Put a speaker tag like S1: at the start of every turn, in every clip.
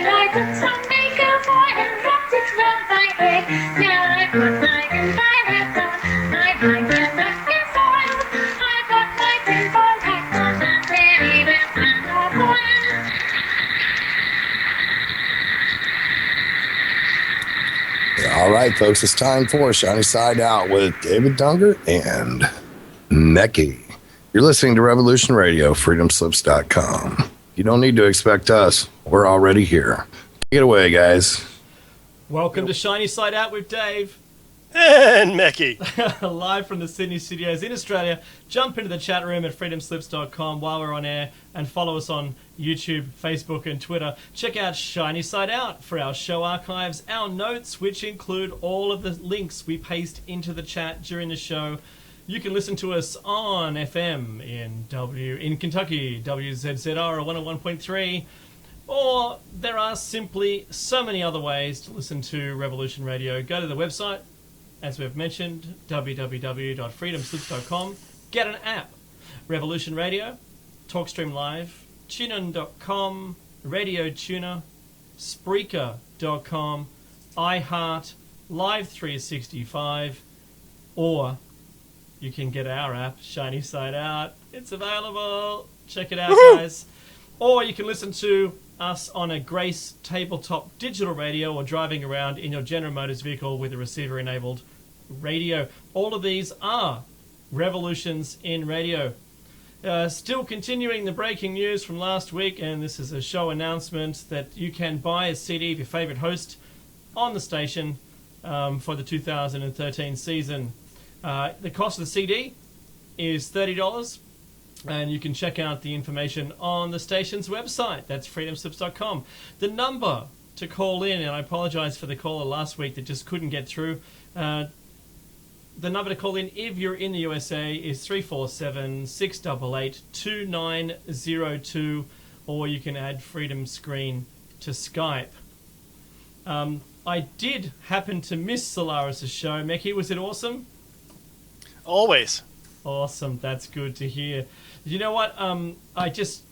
S1: I put some makeup on and wrapped it round my head. Yeah, I put my violet on, my blanket back and forth. I got my pinball hat on and there even went off one.
S2: All right, folks, it's time for Shiny Side Out with David Dunger and Necky. You're listening to Revolution Radio, freedomslips.com. You don't need to expect us. We're already here. Take it away, guys.
S3: Welcome to Shiny Side Out with Dave.
S4: And Mecky.
S3: Live from the Sydney studios in Australia. Jump into the chat room at freedomslips.com while we're on air and follow us on YouTube, Facebook and Twitter. Check out Shiny Side Out for our show archives, our notes, which include all of the links we paste into the chat during the show. You can listen to us on FM in Kentucky, WZZR 101.3, or there are simply so many other ways to listen to Revolution Radio. Go to the website, as we've mentioned, www.freedomslips.com. Get an app, Revolution Radio, TalkStream Live, TuneIn.com, Radio Tuner, Spreaker.com, iHeart, Live 365, or you can get our app, Shiny Side Out. It's available. Check it out, guys. Or you can listen to us on a Grace tabletop digital radio or driving around in your General Motors vehicle with a receiver-enabled radio. All of these are revolutions in radio. Still continuing the breaking news from last week, and this is a show announcement that you can buy a CD of your favourite host on the station for the 2013 season. The cost of the CD is $30, and you can check out the information on the station's website. That's freedomslips.com. The number to call in, and I apologise for the caller last week that just couldn't get through. The number to call in if you're in the USA is 347-688-2902, or you can add Freedom Screen to Skype. I did happen to miss Solaris' show. Mecky, was it awesome?
S4: Always.
S3: Awesome, that's good to hear. You know what? I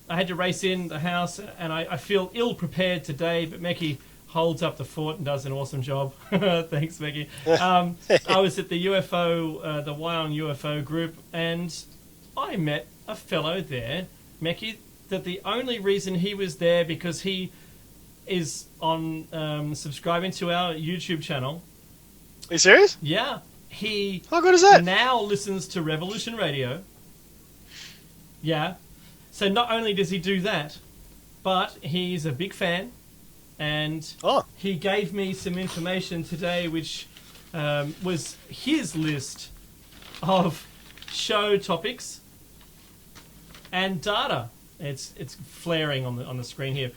S3: had to race in the house, and I feel ill-prepared today, but Mecky holds up the fort and does an awesome job. Thanks, Mecky. I was at the UFO, the Y on UFO group, and I met a fellow there, Mecky, that the only reason he was there because he is on subscribing to our YouTube channel.
S4: Are you serious?
S3: Yeah. He
S4: How good is that?
S3: now listens to Revolution Radio. Yeah. So not only does he do that, but he's a big fan. And he gave me some information today which was his list of show topics and data. It's flaring on the screen here.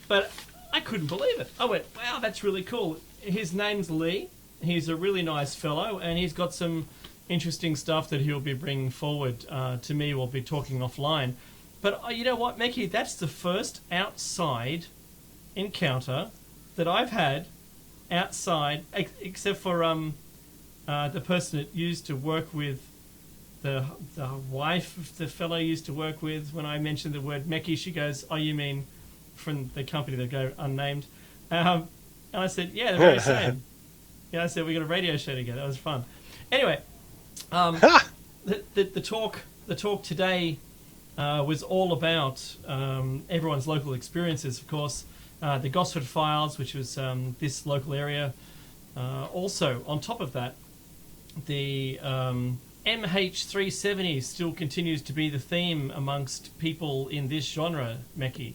S3: But I couldn't believe it. I went, wow, that's really cool. His name's Lee. He's a really nice fellow, and he's got some interesting stuff that he'll be bringing forward to me. We'll be talking offline. But you know what, Mecky? That's the first outside encounter that I've had outside, except for the person that used to work with, the wife of the fellow used to work with. When I mentioned the word Mecky, she goes, "Oh, you mean from the company that go unnamed?" And I said, "Yeah, the very same." Yeah, I said we got a radio show together. That was fun. Anyway, the talk today was all about everyone's local experiences. Of course, the Gosford Files, which was this local area. Also, on top of that, the MH370 still continues to be the theme amongst people in this genre, Mecky.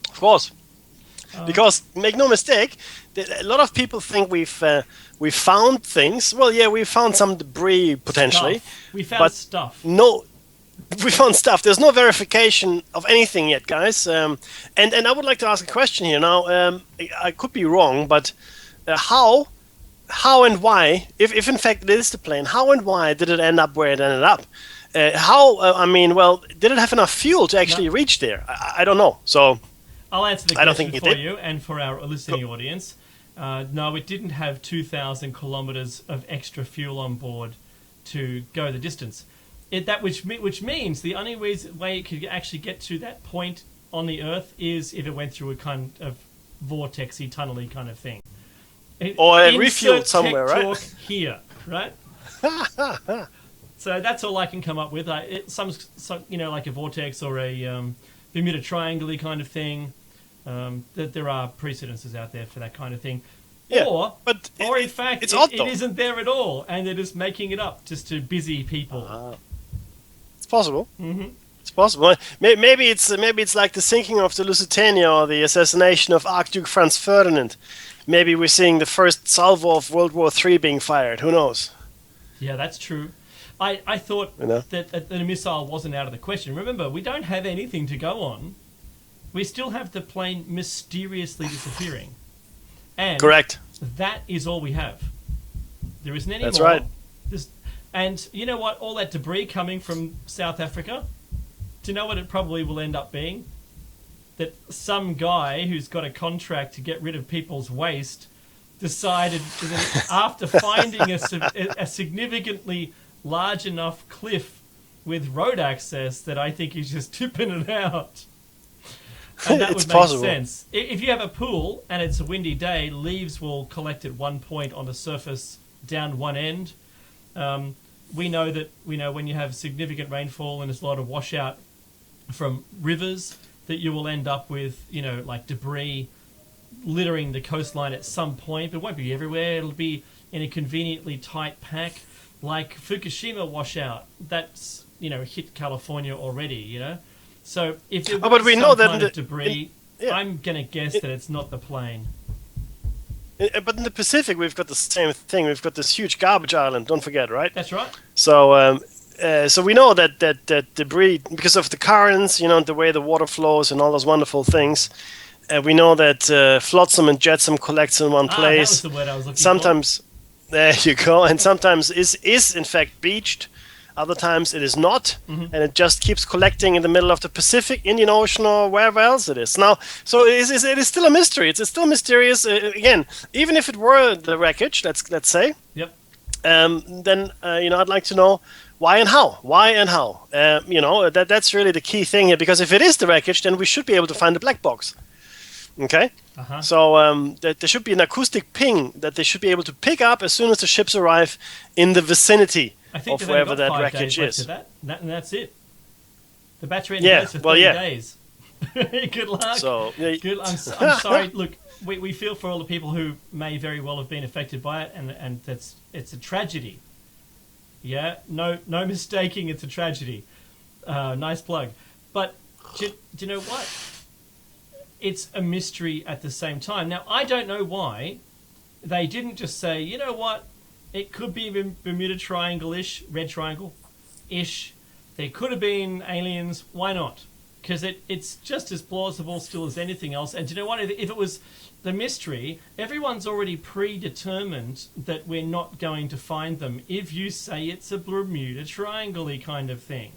S4: Of course. Because, make no mistake, a lot of people think we've found things. Well, yeah, we found some debris, potentially.
S3: Stuff. We found stuff.
S4: No, we found stuff. There's no verification of anything yet, guys. And I would like to ask a question here. Now, I could be wrong, but how and why, if in fact it is the plane, how and why did it end up where it ended up? Did it have enough fuel to actually reach there? I don't know. So
S3: I'll answer the question for you and for our listening audience. No, it didn't have 2,000 kilometers of extra fuel on board to go the distance. Which means the only way it could actually get to that point on the Earth is if it went through a kind of vortexy, tunnely kind of thing.
S4: Or
S3: Insert
S4: refueled somewhere,
S3: tech
S4: right?
S3: talk here, right? So that's all I can come up with. Some like a vortex or a Bermuda Triangle kind of thing. That there are precedences out there for that kind of thing.
S4: Yeah,
S3: or in fact,
S4: it's odd, though.
S3: it isn't there at all, and they're just making it up just to busy people.
S4: It's possible. Mm-hmm. It's possible. Maybe it's like the sinking of the Lusitania or the assassination of Archduke Franz Ferdinand. Maybe we're seeing the first salvo of World War III being fired. Who knows?
S3: Yeah, that's true. I thought that a missile wasn't out of the question. Remember, we don't have anything to go on. We still have the plane mysteriously disappearing. And
S4: correct.
S3: That is all we have. There isn't any more.
S4: That's right.
S3: And you know what? All that debris coming from South Africa, do you know what it probably will end up being? That some guy who's got a contract to get rid of people's waste decided that after finding a significantly large enough cliff with road access that I think he's just tipping it out. And that would make sense. If you have a pool and it's a windy day, leaves will collect at one point on the surface down one end. We know when you have significant rainfall and there's a lot of washout from rivers, that you will end up with, like debris littering the coastline at some point, but it won't be everywhere. It'll be in a conveniently tight pack, like Fukushima washout. That's, hit California already, So if it was
S4: but we know that
S3: kind of debris, I'm going to guess that it's not the plane.
S4: But in the Pacific, we've got the same thing. We've got this huge garbage island. Don't forget, right?
S3: That's right.
S4: So, so we know that debris, because of the currents, the way the water flows and all those wonderful things. We know that flotsam and jetsam collects in one place.
S3: That was the word I was looking
S4: sometimes, there you go. And sometimes is in fact beached. Other times it is not, and it just keeps collecting in the middle of the Pacific, Indian Ocean, or wherever else it is. Now, so it is still a mystery. It's still mysterious. Again, even if it were the wreckage, let's say.
S3: Yep.
S4: Then I'd like to know why and how. Why and how? That's really the key thing here. Because if it is the wreckage, then we should be able to find the black box. Okay.
S3: Uh-huh.
S4: So there should be an acoustic ping that they should be able to pick up as soon as the ships arrive in the vicinity.
S3: I think
S4: of wherever that wreckage is.
S3: And that's it. The battery only goes for 30 days. Good luck.
S4: So,
S3: I'm sorry. Look, we feel for all the people who may very well have been affected by it, and it's a tragedy. Yeah, no mistaking, it's a tragedy. Nice plug. But do you know what? It's a mystery at the same time. Now, I don't know why they didn't just say, you know what? It could be Bermuda Triangle-ish, Red Triangle-ish. There could have been aliens. Why not? Because it's just as plausible still as anything else. And do you know what? If it was the mystery, everyone's already predetermined that we're not going to find them if you say it's a Bermuda Triangle-y kind of thing.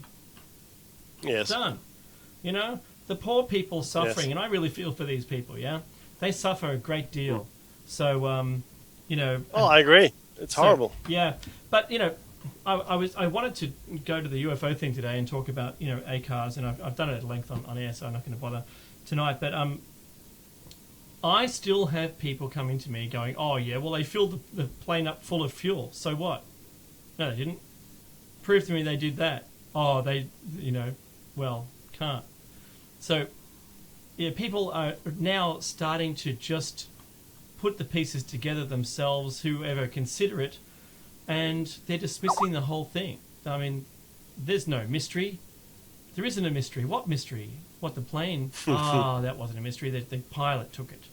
S4: Yes.
S3: Done. The poor people suffering, and I really feel for these people, yeah? They suffer a great deal. So, I agree. It's horrible. Yeah, but I wanted to go to the UFO thing today and talk about ACARs, and I've done it at length on air, so I'm not going to bother tonight. But I still have people coming to me going, "Oh yeah, well they filled the plane up full of fuel. So what? No, they didn't. Prove to me they did that. Oh, they can't. So yeah, people are now starting to just put the pieces together themselves, whoever consider it, and they're dismissing the whole thing. I mean, there's no mystery. There isn't a mystery. What mystery? What, the plane? That wasn't a mystery. The pilot took it.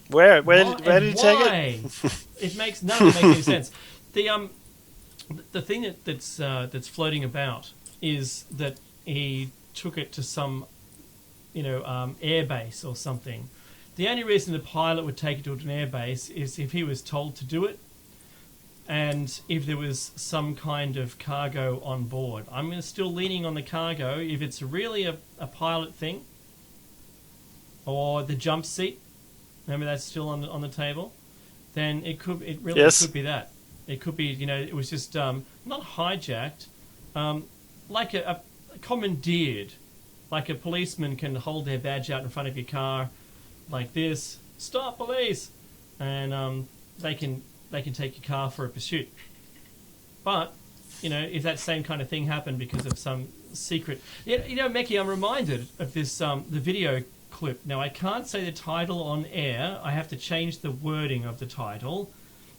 S4: Where did he take it?
S3: It makes none of it makes any sense. The thing that's floating about is that he took it to some air base or something. The only reason the pilot would take it to an airbase is if he was told to do it and if there was some kind of cargo on board. I'm still leaning on the cargo. If it's really a pilot thing, or the jump seat, remember that's still on the table, then it really could be that. It could be, it was just not hijacked, like a commandeered. like a policeman can hold their badge out in front of your car like this, stop police, and they can take your car for a pursuit. But if that same kind of thing happened because of some secret, Meki, I'm reminded of this the video clip. Now I can't say the title on air. I have to change the wording of the title.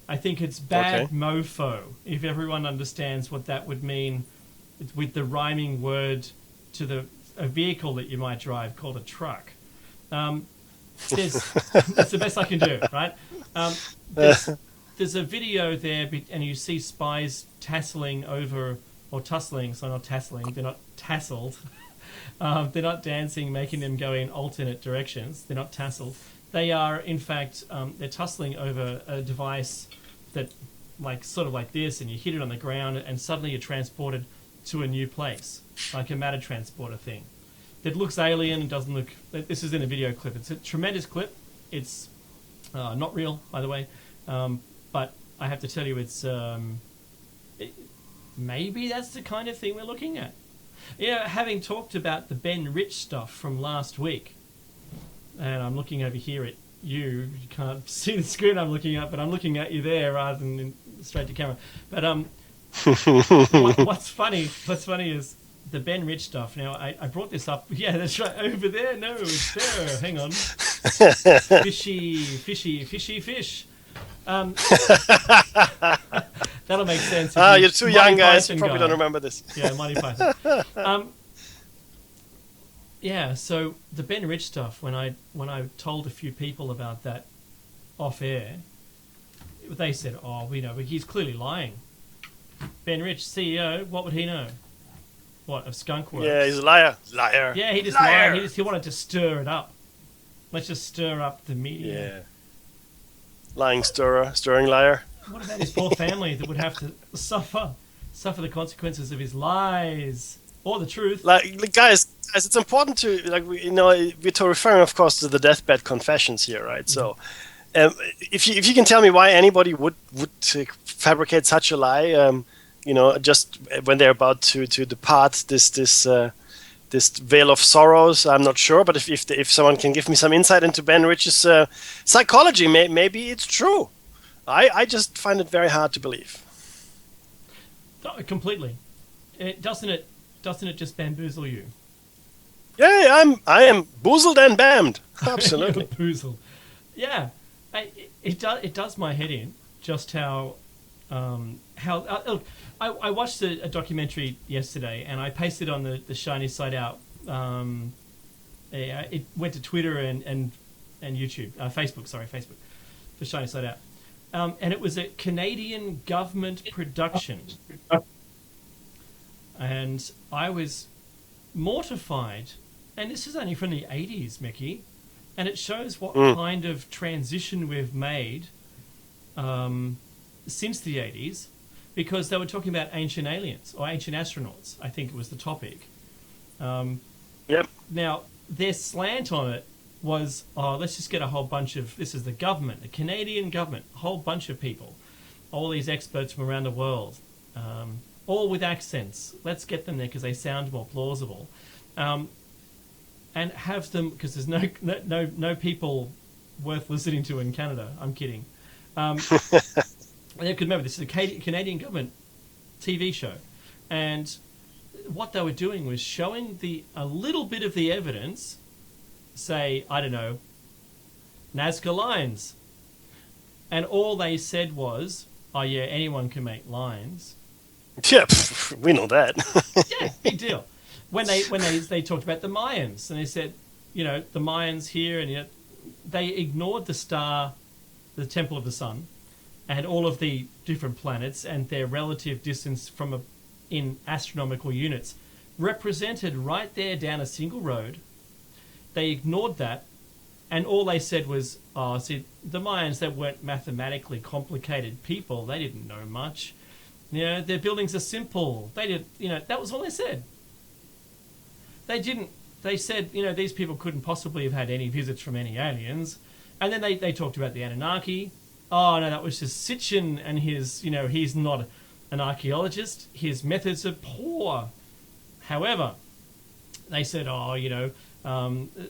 S3: I think it's Bad Mofo, if everyone understands what that would mean, with the rhyming word to a vehicle that you might drive called a truck. That's the best I can do, right? There's a video there, and you see spies tussling, so not tasseling, they're not tasseled. They're not dancing, making them go in alternate directions. They're not tasseled. They are, in fact, they're tussling over a device that, sort of like this, and you hit it on the ground, and suddenly you're transported to a new place, like a matter transporter thing. That looks alien and doesn't look... This is in a video clip. It's a tremendous clip. It's not real, by the way. But I have to tell you, it's... maybe that's the kind of thing we're looking at. Having talked about the Ben Rich stuff from last week, and I'm looking over here at you. You can't see the screen I'm looking at, but I'm looking at you there rather than straight to camera. But what's funny is the Ben Rich stuff. Now, I brought this up. Yeah, that's right. Over there. No, it's there. Hang on. Fishy fish. That'll make sense.
S4: You're too young, guys. You probably don't remember this.
S3: Yeah, Monty Python. Yeah, so the Ben Rich stuff, when I told a few people about that off air, they said, he's clearly lying. Ben Rich, CEO, what would he know? What, of Skunk Works?
S4: Yeah, he's a liar. Liar.
S3: Yeah, he just lied. He wanted to stir it up. Let's just stir up the media.
S4: Yeah. Lying stirrer, stirring liar.
S3: What about his poor family that would have to suffer the consequences of his lies or the truth?
S4: Guys, it's important to we're referring, of course, to the deathbed confessions here, right? Mm-hmm. So, if you can tell me why anybody would fabricate such a lie, just when they're about to depart this veil of sorrows, I'm not sure. But if someone can give me some insight into Ben Rich's psychology, maybe it's true. I just find it very hard to believe.
S3: Completely. Doesn't it just bamboozle you?
S4: Yeah, I am boozled and bammed. Absolutely.
S3: Boozled. Yeah. It does my head in just how look, I watched a documentary yesterday, and I pasted on the Shiny Side Out. It went to Twitter and YouTube, Facebook for Shiny Side Out. And it was a Canadian government production. And I was mortified. And this is only from the 80s, Mickey. And it shows what kind of transition we've made since the 80s. Because they were talking about ancient aliens, or ancient astronauts, I think was the topic.
S4: Yep.
S3: Now, their slant on it was, let's just get a whole bunch of, this is the government, the Canadian government, a whole bunch of people, all these experts from around the world, all with accents. Let's get them there because they sound more plausible. And have them, because there's no people worth listening to in Canada. I'm kidding. Because remember, this is a Canadian government TV show. And what they were doing was showing a little bit of the evidence, say, I don't know, Nazca lines. And all they said was, oh yeah, anyone can make lines.
S4: Yeah, we know that.
S3: Yeah, big deal. When they talked about the Mayans, and they said, the Mayans here, and they ignored the star, the Temple of the Sun, and all of the different planets and their relative distance in astronomical units represented right there down a single road. They ignored that, and all they said was, the Mayans, they weren't mathematically complicated people. They didn't know much. Their buildings are simple. They did, that was all they said. They said, these people couldn't possibly have had any visits from any aliens. And then they talked about the Anunnaki. Oh, no, that was just Sitchin and his, he's not an archaeologist. His methods are poor. However, they said,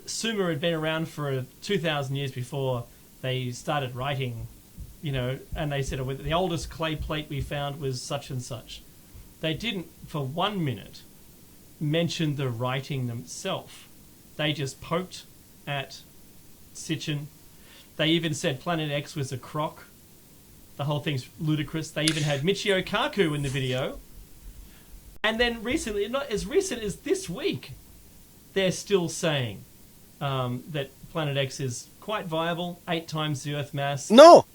S3: Sumer had been around for 2,000 years before they started writing, and they said the oldest clay plate we found was such and such. They didn't, for 1 minute, mention the writing themselves. They just poked at Sitchin. They even said Planet X was a crock. The whole thing's ludicrous. They even had Michio Kaku in the video. And then recently, not as recent as this week, they're still saying that Planet X is quite viable, 8 times the Earth mass.
S4: No,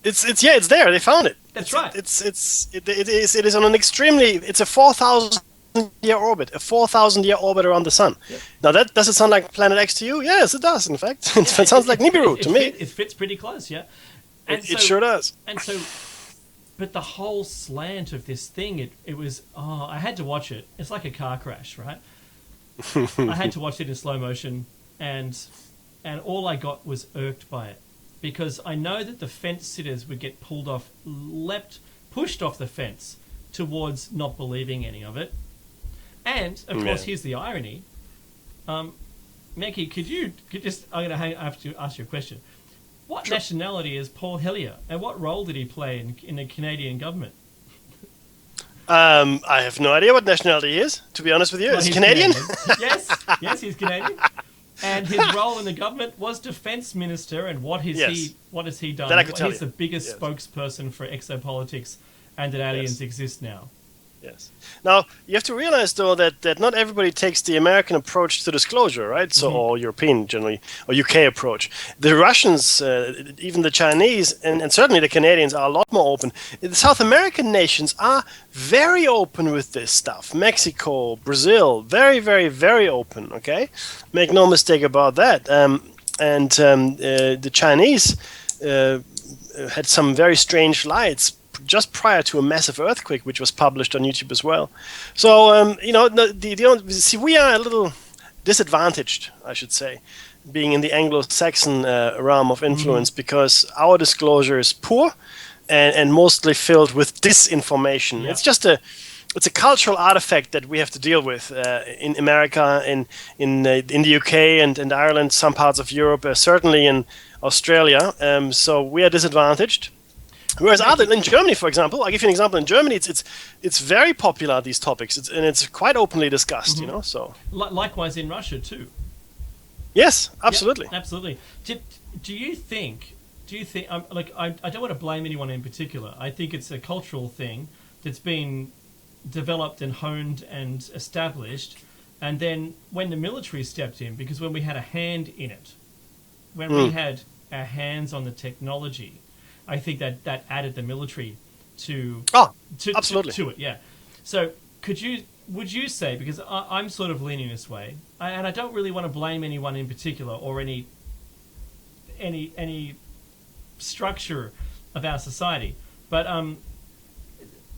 S4: it's there. They found it.
S3: That's right.
S4: It is on an extremely. It's a 4,000-year orbit, a 4,000-year orbit around the sun. Yep. Now does it sound like Planet X to you? Yes, it does. In fact, it sounds like Nibiru to me.
S3: It fits pretty close, yeah.
S4: And it sure does.
S3: And so. But the whole slant of this thing, it was, I had to watch it. It's like a car crash, right? I had to watch it in slow motion, and all I got was irked by it. Because I know that the fence sitters would get pushed off the fence towards not believing any of it. And, of course, here's the irony. Meki, I'm going to have to ask you a question. What nationality is Paul Hellyer, and what role did he play in the Canadian government?
S4: I have no idea what nationality he is, to be honest with you. Is he Canadian?
S3: Yes, he's Canadian. And his role in the government was defense minister, and what has he done?
S4: That I could tell
S3: He's the biggest spokesperson for exopolitics and that aliens exist now.
S4: Yes. Now, you have to realize, though, that not everybody takes the American approach to disclosure, right? So, or European, generally, or UK approach. The Russians, even the Chinese, and certainly the Canadians are a lot more open. The South American nations are very open with this stuff. Mexico, Brazil, very, very, very open, okay? Make no mistake about that. The Chinese had some very strange lights just prior to a massive earthquake, which was published on YouTube as well. So, see, we are a little disadvantaged, I should say, being in the Anglo-Saxon realm of influence, because our disclosure is poor and mostly filled with disinformation. Yeah. It's just it's a cultural artifact that we have to deal with in America, in the UK and Ireland, some parts of Europe, certainly in Australia. So we are disadvantaged. Whereas in Germany, for example, I'll give you an example. In Germany, it's very popular, these topics, and it's quite openly discussed. So
S3: likewise in Russia too.
S4: Yes, absolutely.
S3: Yep, absolutely. Do you think? I don't want to blame anyone in particular. I think it's a cultural thing that's been developed and honed and established, and then when the military stepped in, because when we had a hand in it, when we had our hands on the technology, I think that added the military to
S4: absolutely
S3: to it. Yeah. So would you say, because I'm sort of leaning this way, and I don't really want to blame anyone in particular or any structure of our society, but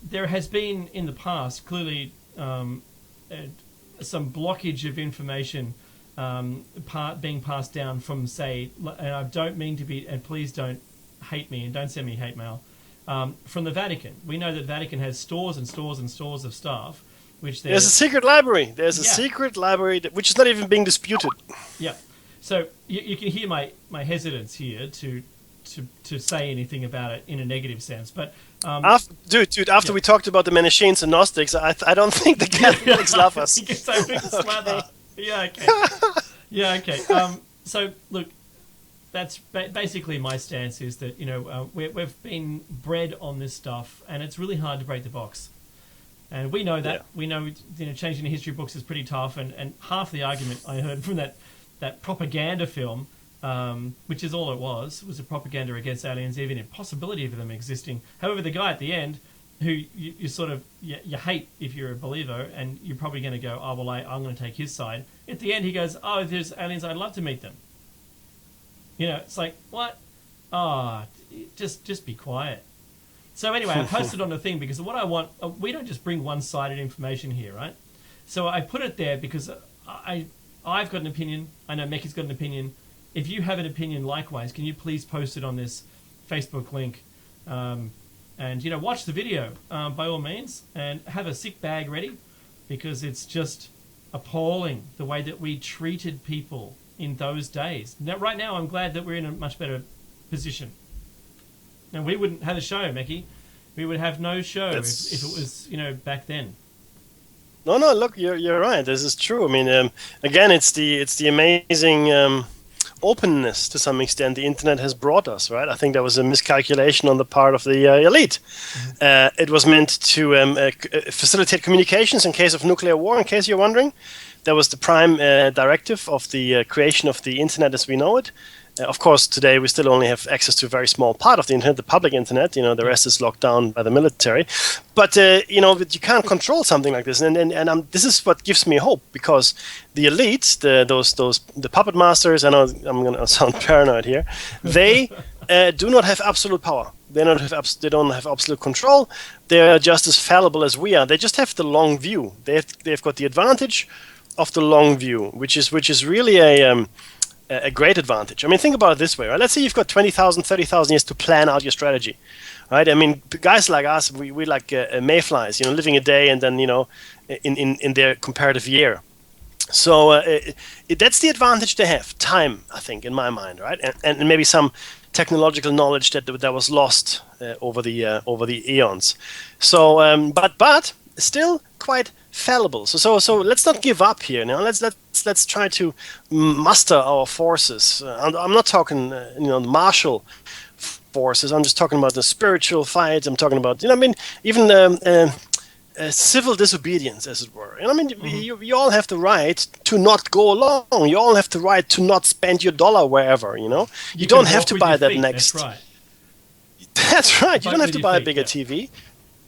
S3: there has been in the past clearly some blockage of information being passed down from, say, and I don't mean to be, and please don't hate me and don't send me hate mail, from the Vatican. We know that Vatican has stores and stores and stores of stuff, which
S4: there's a secret library. There's a secret library which is not even being disputed.
S3: Yeah. So you can hear my hesitance here to say anything about it in a negative sense, but after we talked about the Manichaeans and Gnostics, I don't think the Catholics love us. Yeah, okay. Yeah, okay. So look, that's basically my stance, is that we've been bred on this stuff, and it's really hard to break the box, and we know that. Yeah. We know changing the history books is pretty tough, and half the argument I heard from that propaganda film, which is all it was a propaganda against aliens, even impossibility of them existing. However, the guy at the end, who you sort of you hate if you're a believer, and you're probably going to go, oh well, I'm going to take his side. At the end, he goes, oh, if there's aliens, I'd love to meet them. It's like, what? Oh, just be quiet. So anyway, I posted on the thing because what I want, we don't just bring one-sided information here, right? So I put it there because I've got an opinion. I know Meki's got an opinion. If you have an opinion likewise, can you please post it on this Facebook link? And, watch the video by all means, and have a sick bag ready, because it's just appalling the way that we treated people in those days. Now, right now, I'm glad that we're in a much better position. And we wouldn't have a show, Mickey. We would have no show if it was, back then.
S4: No, look, you're right. This is true. I mean, again, it's the amazing openness to some extent the internet has brought us, right? I think there was a miscalculation on the part of the elite. Mm-hmm. It was meant to facilitate communications in case of nuclear war, in case you're wondering. That was the prime directive of the creation of the internet as we know it. Of course, today we still only have access to a very small part of the internet, the public internet. The rest is locked down by the military. But you can't control something like this, and this is what gives me hope, because the elites, the puppet masters, I know I'm going to sound paranoid here, they do not have absolute power. They don't have absolute control. They are just as fallible as we are. They just have the long view. They've got the advantage of the long view, which is really a great advantage. I mean, think about it this way, right? Let's say you've got 20,000, 30,000 years to plan out your strategy, right? I mean, guys like us, we like mayflies, living a day and then, in their comparative year. So that's the advantage they have, time, I think, in my mind, right? And maybe some technological knowledge that was lost over the eons. So, but still quite fallible. So let's not give up here. Now let's try to muster our forces. I'm not talking martial forces. I'm just talking about the spiritual fight. I'm talking about even civil disobedience, as it were. You all have the right to not go along. You all have the right to not spend your dollar wherever. You don't have to buy that next.
S3: That's right.
S4: That's right. You don't have to buy a bigger TV.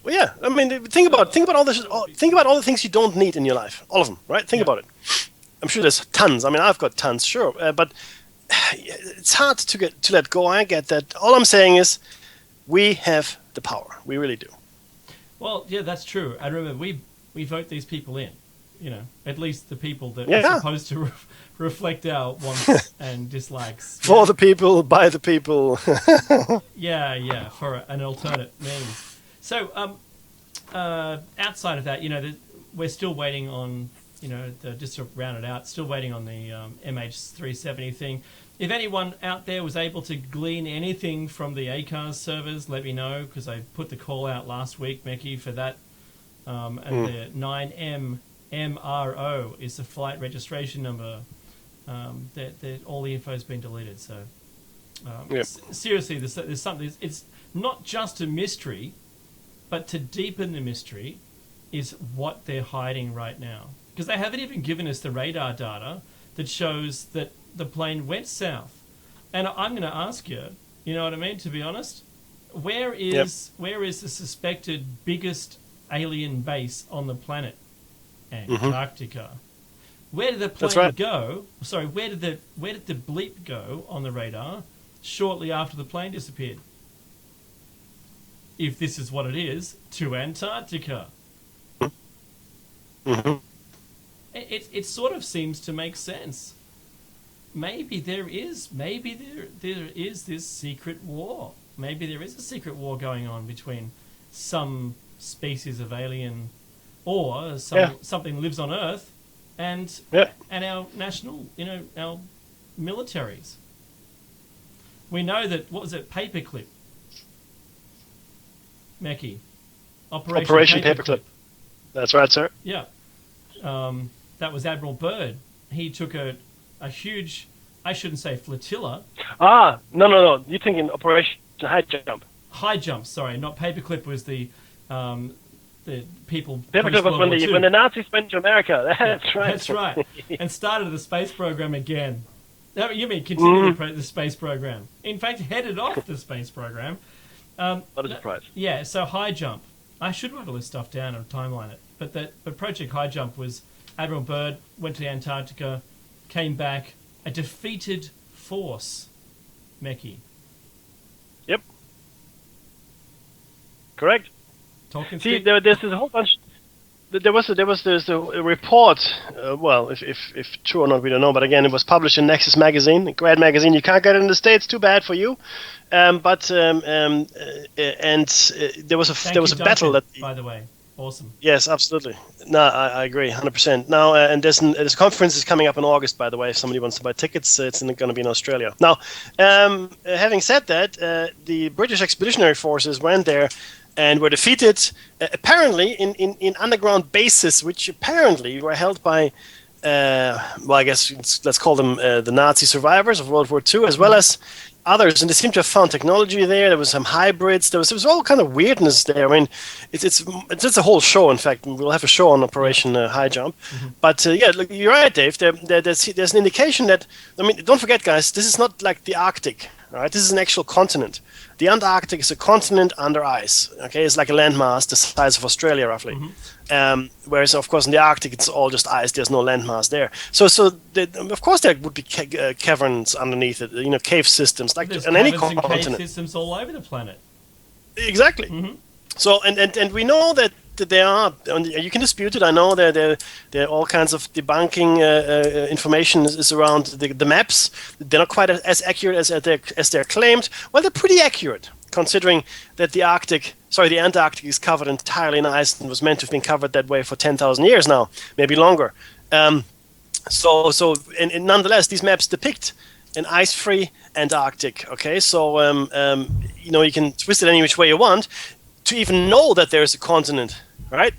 S4: Well, yeah. I mean, think about all the things you don't need in your life. All of them, right? Think about it. I'm sure there's tons. I mean, I've got tons, sure, but it's hard to let go. I get that. All I'm saying is, we have the power. We really do.
S3: Well, yeah, that's true. And remember, we vote these people in. At least the people that are supposed to reflect our wants and dislikes.
S4: For the people, by the people.
S3: Yeah, for an alternate means. So, outside of that, we're still waiting on, just to round it out, still waiting on the MH370 thing. If anyone out there was able to glean anything from the ACARS servers, let me know, because I put the call out last week, Mickey, for that. And the 9M MRO is the flight registration number. All the info has been deleted. So, seriously, there's something. It's not just a mystery. But to deepen the mystery is what they're hiding right now. Because they haven't even given us the radar data that shows that the plane went south. And I'm going to ask you, you know what I mean, to be honest, where is the suspected biggest alien base on the planet? Antarctica. Where did the plane go? Sorry, where did the bleep go on the radar shortly after the plane disappeared? If this is what it is, to Antarctica.
S4: Mm-hmm.
S3: It sort of seems to make sense. Maybe there is this secret war. Maybe there is a secret war going on between some species of alien or something lives on Earth and our national, our militaries. We know that, what was it, Paperclip? Mackie. Operation Paperclip.
S4: That's right, sir.
S3: Yeah. That was Admiral Byrd. He took a huge, I shouldn't say flotilla.
S4: No. You're thinking Operation High Jump.
S3: High Jump, sorry. Not Paperclip was the people...
S4: Paperclip was when the Nazis went to America. That's right.
S3: That's right. And started the space program again. No, you mean continue the space program. In fact, headed off the space program.
S4: What a surprise.
S3: Yeah, so High Jump. I should write all this stuff down and timeline it. But Project High Jump was Admiral Byrd went to Antarctica, came back, a defeated force, Mekhi.
S4: Yep. Correct. There's a whole bunch. There's a report. Well, if true or not, we don't know. But again, it was published in Nexus magazine, a great magazine. You can't get it in the States. Too bad for you. There was a battle that.
S3: By the way, Awesome.
S4: Yes, absolutely. No, I agree, 100%. Now, and there's a conference is coming up in August, by the way. If somebody wants to buy tickets, it's going to be in Australia. Now, having said that, the British Expeditionary Forces went there and were defeated, apparently in underground bases, which apparently were held by, well, I guess let's call them the Nazi survivors of World War II, as well as others, and they seem to have found technology there. There was some hybrids. There was all kind of weirdness there. I mean, it's a whole show. In fact, we'll have a show on Operation High Jump. But yeah, look, you're right, Dave. There's an indication that, I mean, don't forget, guys, this is not like the Arctic. All right, this is an actual continent. The Antarctic is a continent under ice. Okay, it's like a landmass the size of Australia, roughly. Whereas, of course, in the Arctic, it's all just ice. There's no landmass there. So of course, there would be caverns underneath it. You know, cave systems like
S3: There's
S4: on any
S3: caverns and
S4: continent.
S3: cave systems all over the planet.
S4: Exactly. So and we know that there are. You can dispute it. I know there are all kinds of debunking information is around the maps. They're not quite as accurate as they're claimed. Well, they're pretty accurate, considering that the Antarctic is covered entirely in ice and was meant to have been covered that way for 10,000 years now, maybe longer. And nonetheless, these maps depict an ice-free Antarctic. Okay, so you know, you can twist it any which way you want. To even know that there is a continent, right,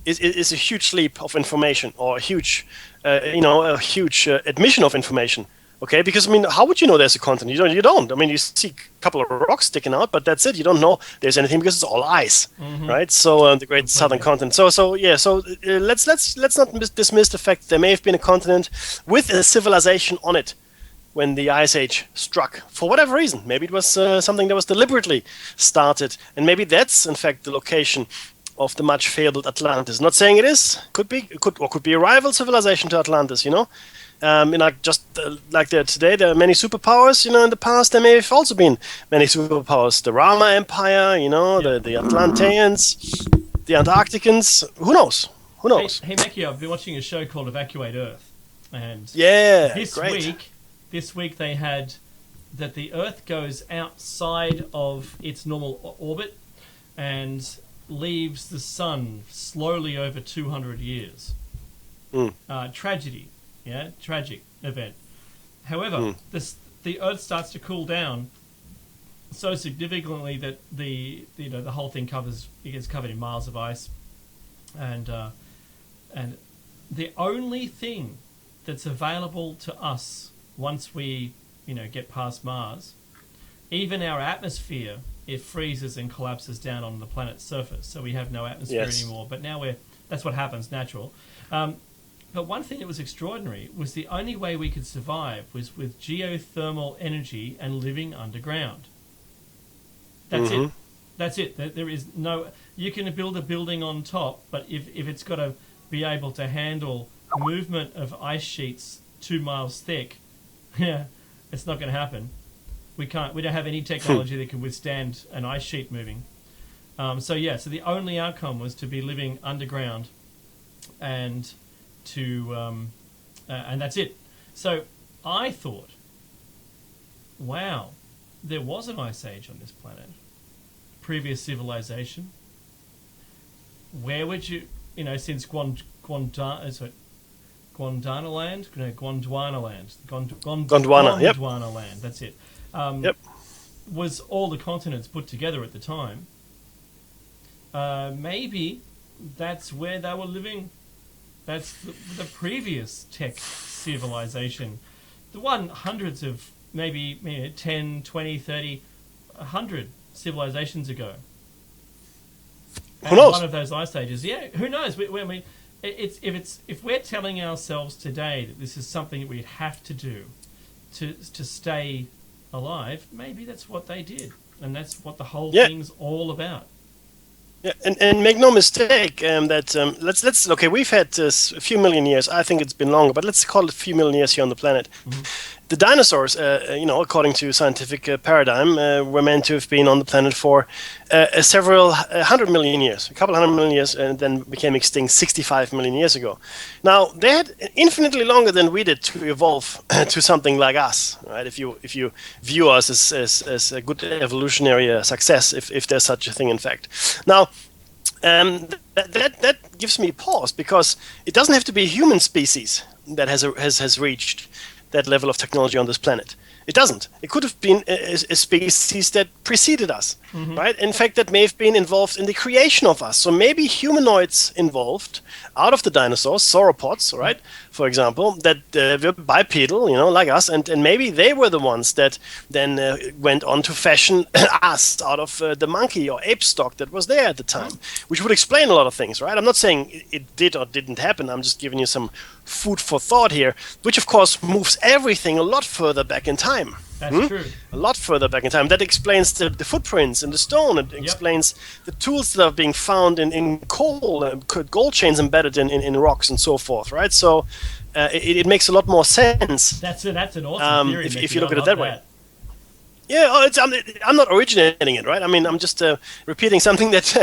S4: is a huge leap of information, or a huge, admission of information. Okay, because I mean, how would you know there's a continent? You don't. I mean, you see a couple of rocks sticking out, but that's it. You don't know there's anything because it's all ice, right? So the great southern continent. So let's not dismiss the fact that there may have been a continent with a civilization on it when the Ice Age struck, for whatever reason. Maybe it was something that was deliberately started, and maybe that's in fact the location of the much fabled Atlantis. Not saying it is. Could be a rival civilization to Atlantis. You know. Just like today, there are many superpowers. You know, in the past there may have also been many superpowers. The Rama Empire, you know, the Atlanteans, the Antarcticans. Who knows? Who knows?
S3: Hey Mackie, I've been watching a show called Evacuate Earth, and
S4: yeah,
S3: this week they had that the Earth goes outside of its normal orbit and leaves the sun slowly over 200 years. Tragedy. Yeah, tragic event. However, the Earth starts to cool down so significantly that the whole thing gets covered in miles of ice, and the only thing that's available to us once we get past Mars, even our atmosphere, it freezes and collapses down on the planet's surface, so we have no atmosphere anymore. But now that's what happens, natural. But one thing that was extraordinary was the only way we could survive was with geothermal energy and living underground. That's it. That's it. There is no... You can build a building on top, but if it's got to be able to handle movement of ice sheets 2 miles thick, yeah, it's not going to happen. We don't have any technology that can withstand an ice sheet moving. So the only outcome was to be living underground, and that's it. So I thought, wow, there was an ice age on this planet, previous civilization. Where would you, since Gondwana land, that's it. Was all the continents put together at the time. Maybe that's where they were living. That's the previous tech civilization. The one hundreds of maybe 10, 20, 30, 100 civilizations ago.
S4: Who knows?
S3: One of those ice ages. Yeah, who knows? If we're telling ourselves today that this is something that we'd have to do to stay alive, maybe that's what they did, and that's what the whole thing's all about.
S4: Yeah, and make no mistake that let's we've had a few million years. I think it's been longer, but let's call it a few million years here on the planet. The dinosaurs, according to scientific paradigm, were meant to have been on the planet for several 100 million years, a couple 100 million years, and then became extinct 65 million years ago. Now they had infinitely longer than we did to evolve to something like us, right? If you view us as a good evolutionary success, if there's such a thing, in fact. Now, That gives me pause, because it doesn't have to be a human species that has reached that level of technology on this planet. It doesn't. It could have been a species that preceded us, right? In fact, that may have been involved in the creation of us. So maybe humanoids involved out of the dinosaurs, sauropods, right? For example, that were bipedal, like us, and maybe they were the ones that then went on to fashion us out of the monkey or ape stock that was there at the time, which would explain a lot of things, right? I'm not saying it did or didn't happen. I'm just giving you some food for thought here, which of course moves everything a lot further back in time.
S3: That's true.
S4: A lot further back in time. That explains the footprints in the stone. It explains the tools that are being found in coal, gold chains embedded in rocks and so forth, right? So it makes a lot more sense.
S3: That's an awesome theory.
S4: If you look at it that way. Yeah, I'm not originating it, right? I mean, I'm just repeating something that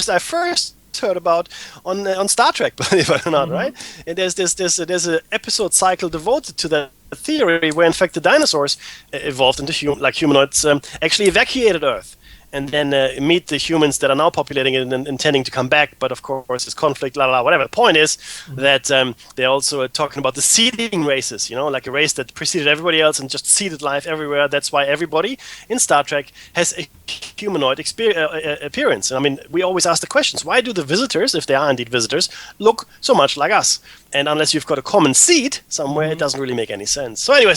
S4: I first heard about on Star Trek, believe it or not, right? And there's an episode cycle devoted to that theory, where in fact the dinosaurs evolved into humanoids, actually evacuated Earth, and then meet the humans that are now populating it and intending to come back. But of course, there's conflict, whatever. The point is that they're also talking about the seeding races, like a race that preceded everybody else and just seeded life everywhere. That's why everybody in Star Trek has a humanoid appearance. And I mean, we always ask the questions: why do the visitors, if they are indeed visitors, look so much like us? And unless you've got a common seed somewhere, it doesn't really make any sense. So anyway,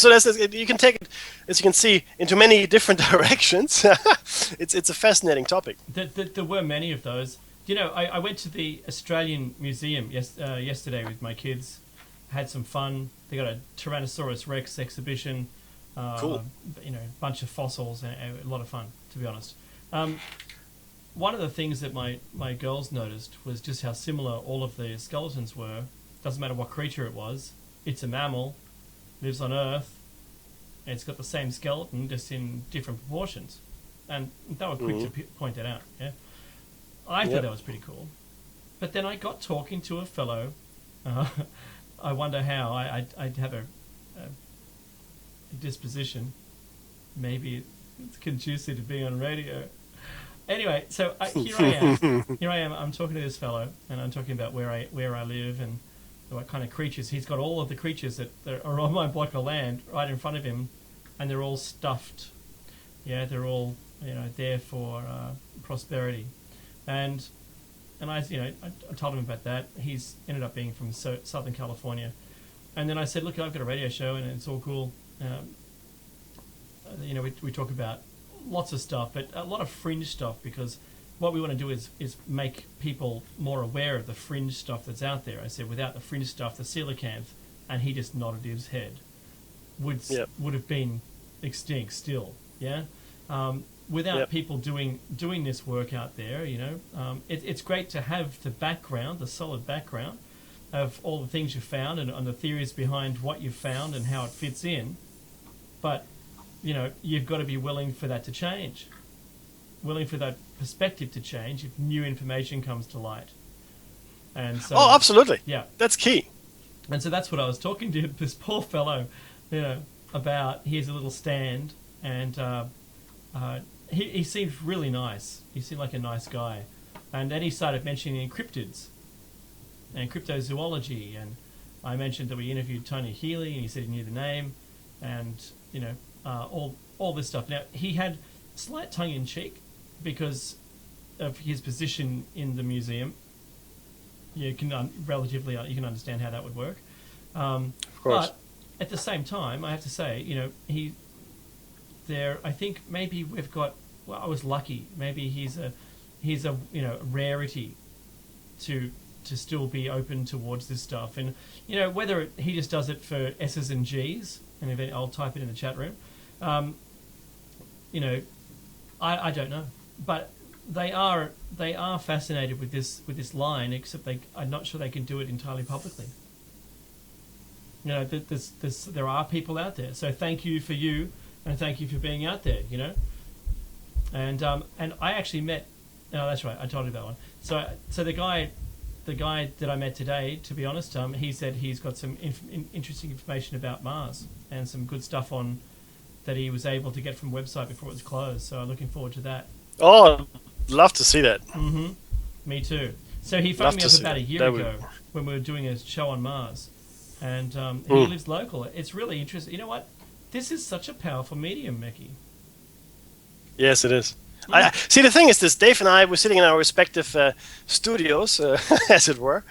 S4: you can take it, as you can see, into many different directions. It's a fascinating topic.
S3: There were many of those. I went to the Australian Museum yesterday with my kids. Had some fun. They got a Tyrannosaurus Rex exhibition.
S4: Cool.
S3: A bunch of fossils, and a lot of fun, to be honest. One of the things that my girls noticed was just how similar all of the skeletons were. Doesn't matter what creature it was. It's a mammal, lives on Earth, and it's got the same skeleton, just in different proportions. And they were quick to point that out. Yeah, I thought that was pretty cool. But then I got talking to a fellow. I wonder how. I'd have a disposition. Maybe it's conducive to being on radio. Anyway, so here I am. Here I am. I'm talking to this fellow, and I'm talking about where I live and what kind of creatures. He's got all of the creatures that are on my block of land right in front of him, and they're all stuffed. Yeah, they're all there for prosperity, and I told him about that. He's ended up being from Southern California, and then I said, look, I've got a radio show, and it's all cool. We talk about lots of stuff, but a lot of fringe stuff, because what we want to do is make people more aware of the fringe stuff that's out there. I said, without the fringe stuff, the coelacanth, and he just nodded his head, would have been extinct still. Yeah. Without people doing this work out there, it's great to have the background, the solid background of all the things you've found and the theories behind what you've found and how it fits in. But, you've got to be willing for that to change, willing for that perspective to change if new information comes to light. And so,
S4: absolutely.
S3: Yeah.
S4: That's key.
S3: And so that's what I was talking to this poor fellow, about. He has a little stand, and he seemed really nice. He seemed like a nice guy. And then he started mentioning cryptids and cryptozoology, and I mentioned that we interviewed Tony Healy, and he said he knew the name, and all this stuff. Now, he had slight tongue-in-cheek because of his position in the museum. You can you can understand how that would work.
S4: Of course.
S3: But at the same time, I have to say, I think maybe we've got. Well, I was lucky. Maybe he's a rarity to still be open towards this stuff, and whether he just does it for S's and G's, and I'll type it in the chat room. I don't know, but they are fascinated with this line, except I'm not sure they can do it entirely publicly. There are people out there, so thank you for you, and thank you for being out there. And I actually met. No, that's right. I told you that one. So the guy that I met today, to be honest, he said he's got some interesting information about Mars and some good stuff on that he was able to get from website before it was closed. So I'm looking forward to that.
S4: Oh, love to see that.
S3: Mm-hmm. Me too. So he phoned me up about a year ago when we were doing a show on Mars, and he lives local. It's really interesting. You know what? This is such a powerful medium, Mickey.
S4: Yes, it is. See, the thing is this, Dave and I were sitting in our respective studios, as it were,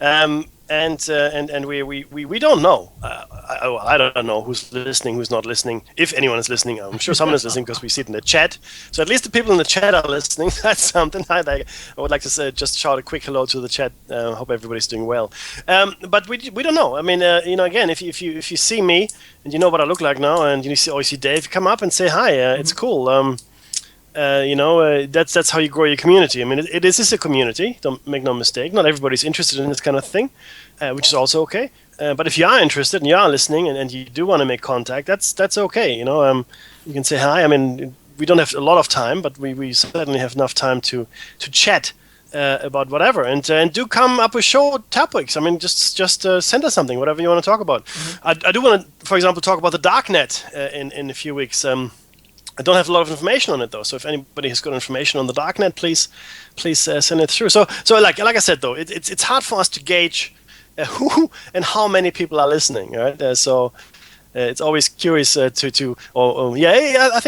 S4: and we don't know. I don't know who's listening, who's not listening. If anyone is listening, I'm sure someone is listening because we see it in the chat. So at least the people in the chat are listening. That's something. I would like to say, just shout a quick hello to the chat. Hope everybody's doing well. But we don't know. I mean, again, if you see me and you know what I look like now, and you see Dave, come up and say hi. It's cool. That's how you grow your community. I mean, it is a community. Don't make no mistake. Not everybody's interested in this kind of thing, which is also okay. But if you are interested and you are listening and you do want to make contact, that's okay. You can say hi. I mean, we don't have a lot of time, but we certainly have enough time to chat about whatever. And do come up with show topics. I mean, just send us something, whatever you want to talk about. I do want to, for example, talk about the darknet in a few weeks. I don't have a lot of information on it though, so if anybody has got information on the darknet, please send it through. So like I said though, it's hard for us to gauge who and how many people are listening, right? So it's always curious I think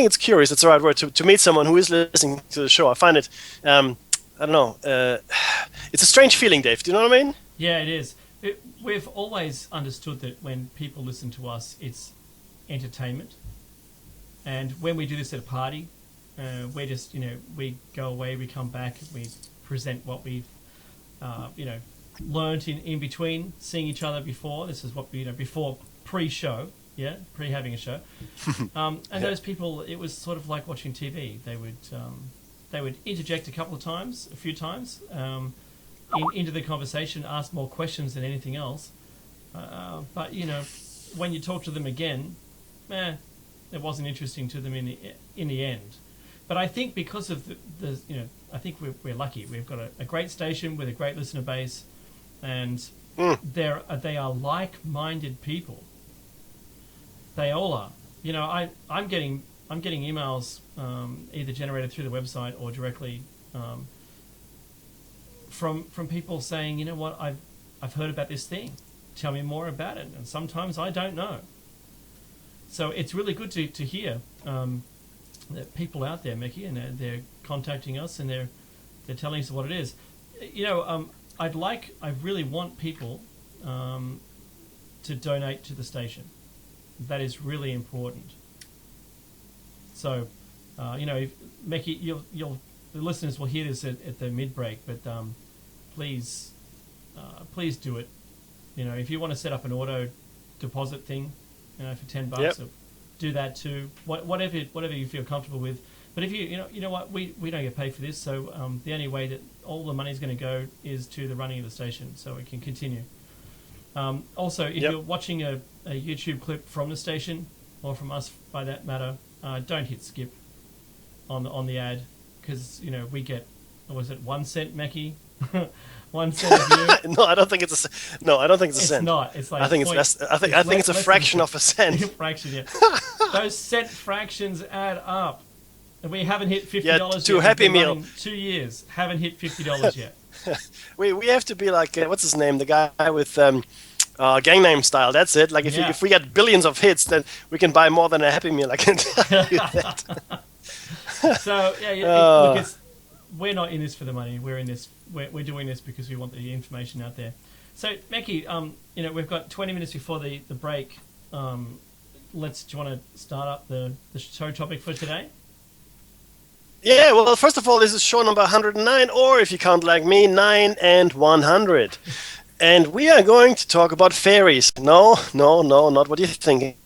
S4: it's curious. It's the right word to meet someone who is listening to the show. I find it, I don't know, it's a strange feeling, Dave. Do you know what I mean?
S3: Yeah, it is. We've always understood that when people listen to us, it's entertainment. And when we do this at a party, we're just, we go away, we come back, we present what we've, learnt in between seeing each other before. This is what we, before pre-show, pre-having a show. Those people, it was sort of like watching TV. They would interject a few times, into the conversation, ask more questions than anything else. But when you talk to them again, it wasn't interesting to them in the end. But I think because of the I think we're lucky. We've got a great station with a great listener base, and they are like-minded people. They all are. I'm getting emails either generated through the website or directly from people saying, you know what, I've heard about this thing. Tell me more about it. And sometimes I don't know. So it's really good to hear that people out there, Mickey, and they're contacting us and they're telling us what it is. I really want people to donate to the station. That is really important. So, Mickey, the listeners will hear this at the mid-break, but please do it. If you want to set up an auto deposit thing, for $10, so do that too. Whatever you feel comfortable with. But if you know what, we don't get paid for this, so the only way that all the money is going to go is to the running of the station, so it can continue. Also, if you're watching a YouTube clip from the station or from us, by that matter, don't hit skip on the ad, because we get, what was it, 1 cent, Mackie? 1 cent a view?
S4: No, I don't think it's a cent.
S3: It's not. It's like
S4: I think it's less. I think it's a fraction of a cent.
S3: Fraction, yeah. Those cent fractions add up. And we haven't hit $50 yet.
S4: To Happy Meal.
S3: 2 years. Haven't hit $50 yet.
S4: we have to be like, what's his name? The guy with Gangnam Style. That's it. Like if we get billions of hits, then we can buy more than a Happy Meal. I can tell you that.
S3: So look, we're not in this for the money. We're in this. We're doing this because we want the information out there. So, Mackie, we've got 20 minutes before the break. Do you want to start up the show topic for today?
S4: Yeah, well, first of all, this is show number 109, or if you count like me, 9 and 100. And we are going to talk about fairies. No, not what you're thinking.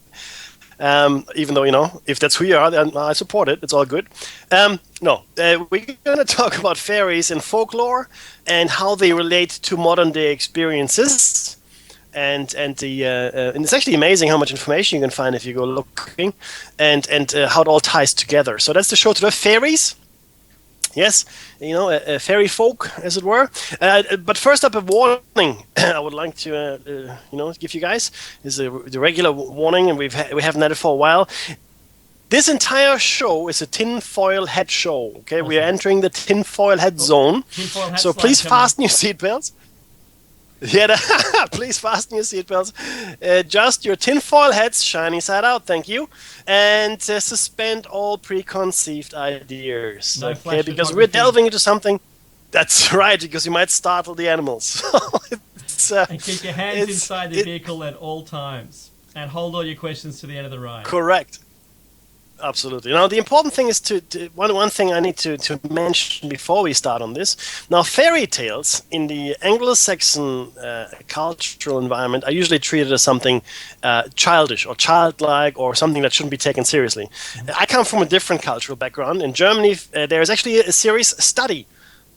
S4: Even though, if that's who you are, then I support it. It's all good. We're going to talk about fairies in folklore and how they relate to modern day experiences. And it's actually amazing how much information you can find if you go looking, and how it all ties together. So that's the show today. Fairies. Yes, fairy folk, as it were. But first up, a warning I would like to, give you guys is the regular warning, and we haven't had it for a while. This entire show is a tinfoil hat show. Okay, we are entering the tinfoil hat zone.
S3: Tinfoil hat
S4: So
S3: slide
S4: please
S3: coming.
S4: fasten your seatbelts. Yeah, please fasten your seatbelts. Just your tinfoil hats, shiny side out, thank you. And suspend all preconceived ideas.
S3: No
S4: okay,
S3: flash
S4: because we're
S3: photography.
S4: delving into something. That's right, because you might startle the animals. It's,
S3: And keep your hands
S4: it's-
S3: inside the
S4: it-
S3: vehicle at all times. And hold all your questions to the end of the ride.
S4: Correct. Absolutely. Now, the important thing is one thing I need to mention before we start on this. Now, fairy tales in the Anglo-Saxon cultural environment are usually treated as something childish or childlike or something that shouldn't be taken seriously. I come from a different cultural background. In Germany, there is actually a serious study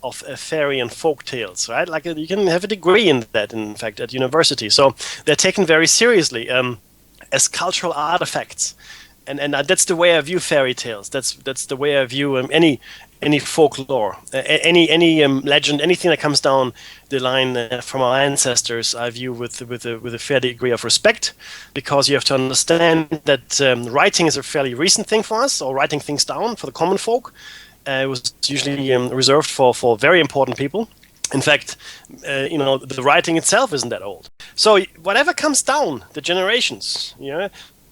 S4: of fairy and folk tales, right? Like you can have a degree in that, in fact, at university. So they're taken very seriously as cultural artifacts. And that's the way I view fairy tales. That's the way I view any folklore, any legend, anything that comes down the line from our ancestors. I view with a fair degree of respect, because you have to understand that writing is a fairly recent thing for us, or writing things down for the common folk. It was usually reserved for very important people. In fact, the writing itself isn't that old. So whatever comes down the generations,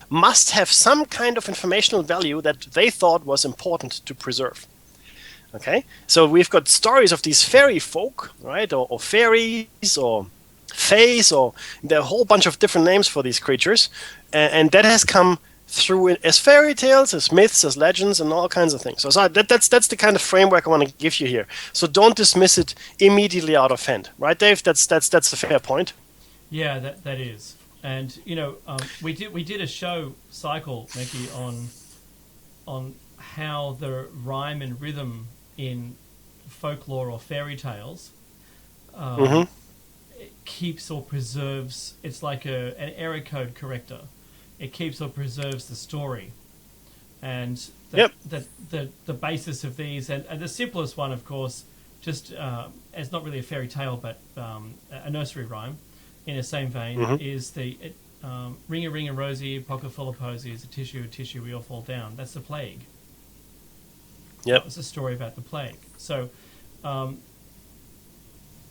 S4: must have some kind of informational value that they thought was important to preserve. Okay, so we've got stories of these fairy folk, right, or fairies, or fays, or there are a whole bunch of different names for these creatures, and that has come through as fairy tales, as myths, as legends, and all kinds of things. So that's the kind of framework I want to give you here. So don't dismiss it immediately out of hand, right, Dave? That's a fair point.
S3: Yeah, that is. And we did a show cycle, Mickey, on how the rhyme and rhythm in folklore or fairy tales it keeps or preserves. It's like an error code corrector. It keeps or preserves the story, and the basis of these, and the simplest one, of course, just it's not really a fairy tale, but a nursery rhyme. In the same vein, is the ring a ring a rosy, pocket full of posies, a tissue, we all fall down. That's the plague.
S4: Yep.
S3: That was a story about the plague. So,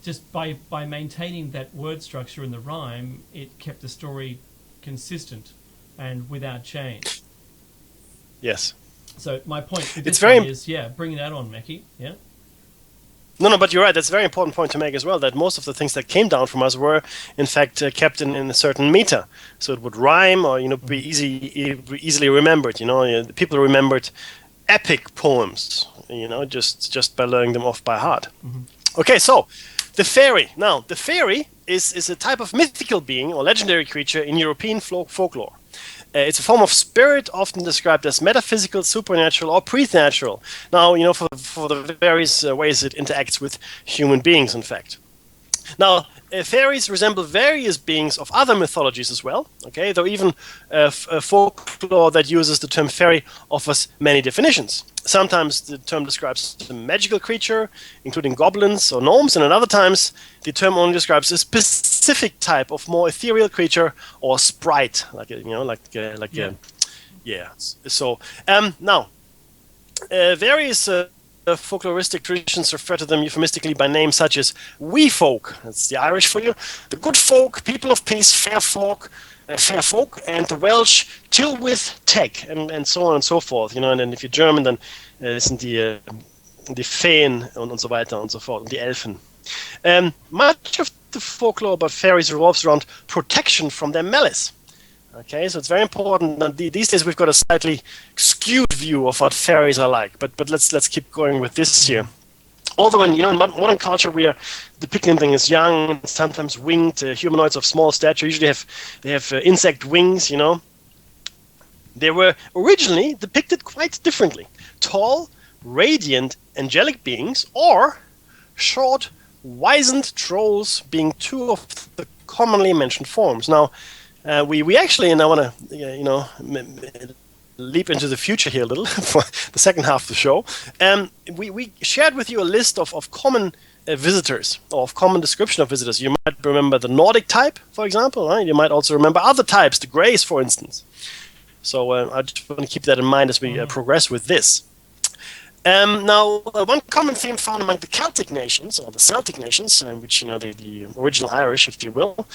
S3: just by maintaining that word structure in the rhyme, it kept the story consistent and without change.
S4: Yes.
S3: So my point with
S4: It's
S3: this one
S4: very
S3: is, bring that on, Mickey. Yeah.
S4: No, but you're right. That's a very important point to make as well, that most of the things that came down from us were, in fact, kept in a certain meter. So it would rhyme or, be easily remembered. People remembered epic poems, just by learning them off by heart. Okay, so the fairy. Now, the fairy is a type of mythical being or legendary creature in European folklore. It's a form of spirit, often described as metaphysical, supernatural, or preternatural. Now, for the various ways it interacts with human beings, in fact. Now, fairies resemble various beings of other mythologies as well, okay? Though even folklore that uses the term fairy offers many definitions. Sometimes the term describes a magical creature, including goblins or gnomes, and at other times the term only describes a specific type of more ethereal creature or sprite, So now, various folkloristic traditions refer to them euphemistically by names such as wee folk, that's the Irish for you, the good folk, people of peace, fair folk, and the Welsh Tilwith Teg, and so on and so forth. And then if you're German, then sind die Feen und so weiter und so fort, und die Elfen. Much of the folklore about fairies revolves around protection from their malice. Okay, so it's very important that these days we've got a slightly skewed view of what fairies are like. But let's keep going with this here. Although in modern culture we are depicting them as young, sometimes winged humanoids of small stature. Usually they have insect wings. They were originally depicted quite differently: tall, radiant, angelic beings, or short, wizened trolls being two of the commonly mentioned forms. Now. We actually, and I want to, leap into the future here a little for the second half of the show. We shared with you a list of common visitors, or of common description of visitors. You might remember the Nordic type, for example. Right? You might also remember other types, the Greys, for instance. So I just want to keep that in mind as we progress with this. Now, one common theme found among the Celtic nations, or the Celtic nations, which, the original Irish, if you will,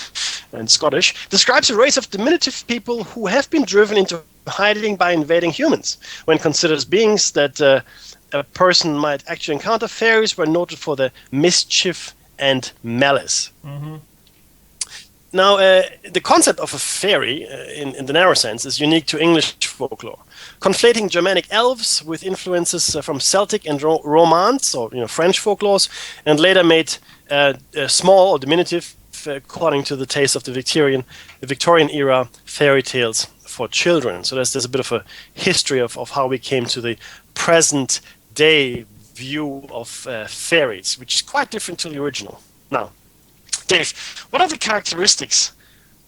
S4: and Scottish, describes a race of diminutive people who have been driven into hiding by invading humans. When considered as beings that a person might actually encounter, fairies were noted for their mischief and malice.
S3: Mm-hmm.
S4: Now, the concept of a fairy, in the narrow sense, is unique to English folklore, conflating Germanic elves with influences from Celtic and Romance, or French folklores, and later made small or diminutive, according to the taste of the Victorian era fairy tales for children. So there's a bit of a history of how we came to the present day view of fairies, which is quite different to the original. Now, Dave, what are the characteristics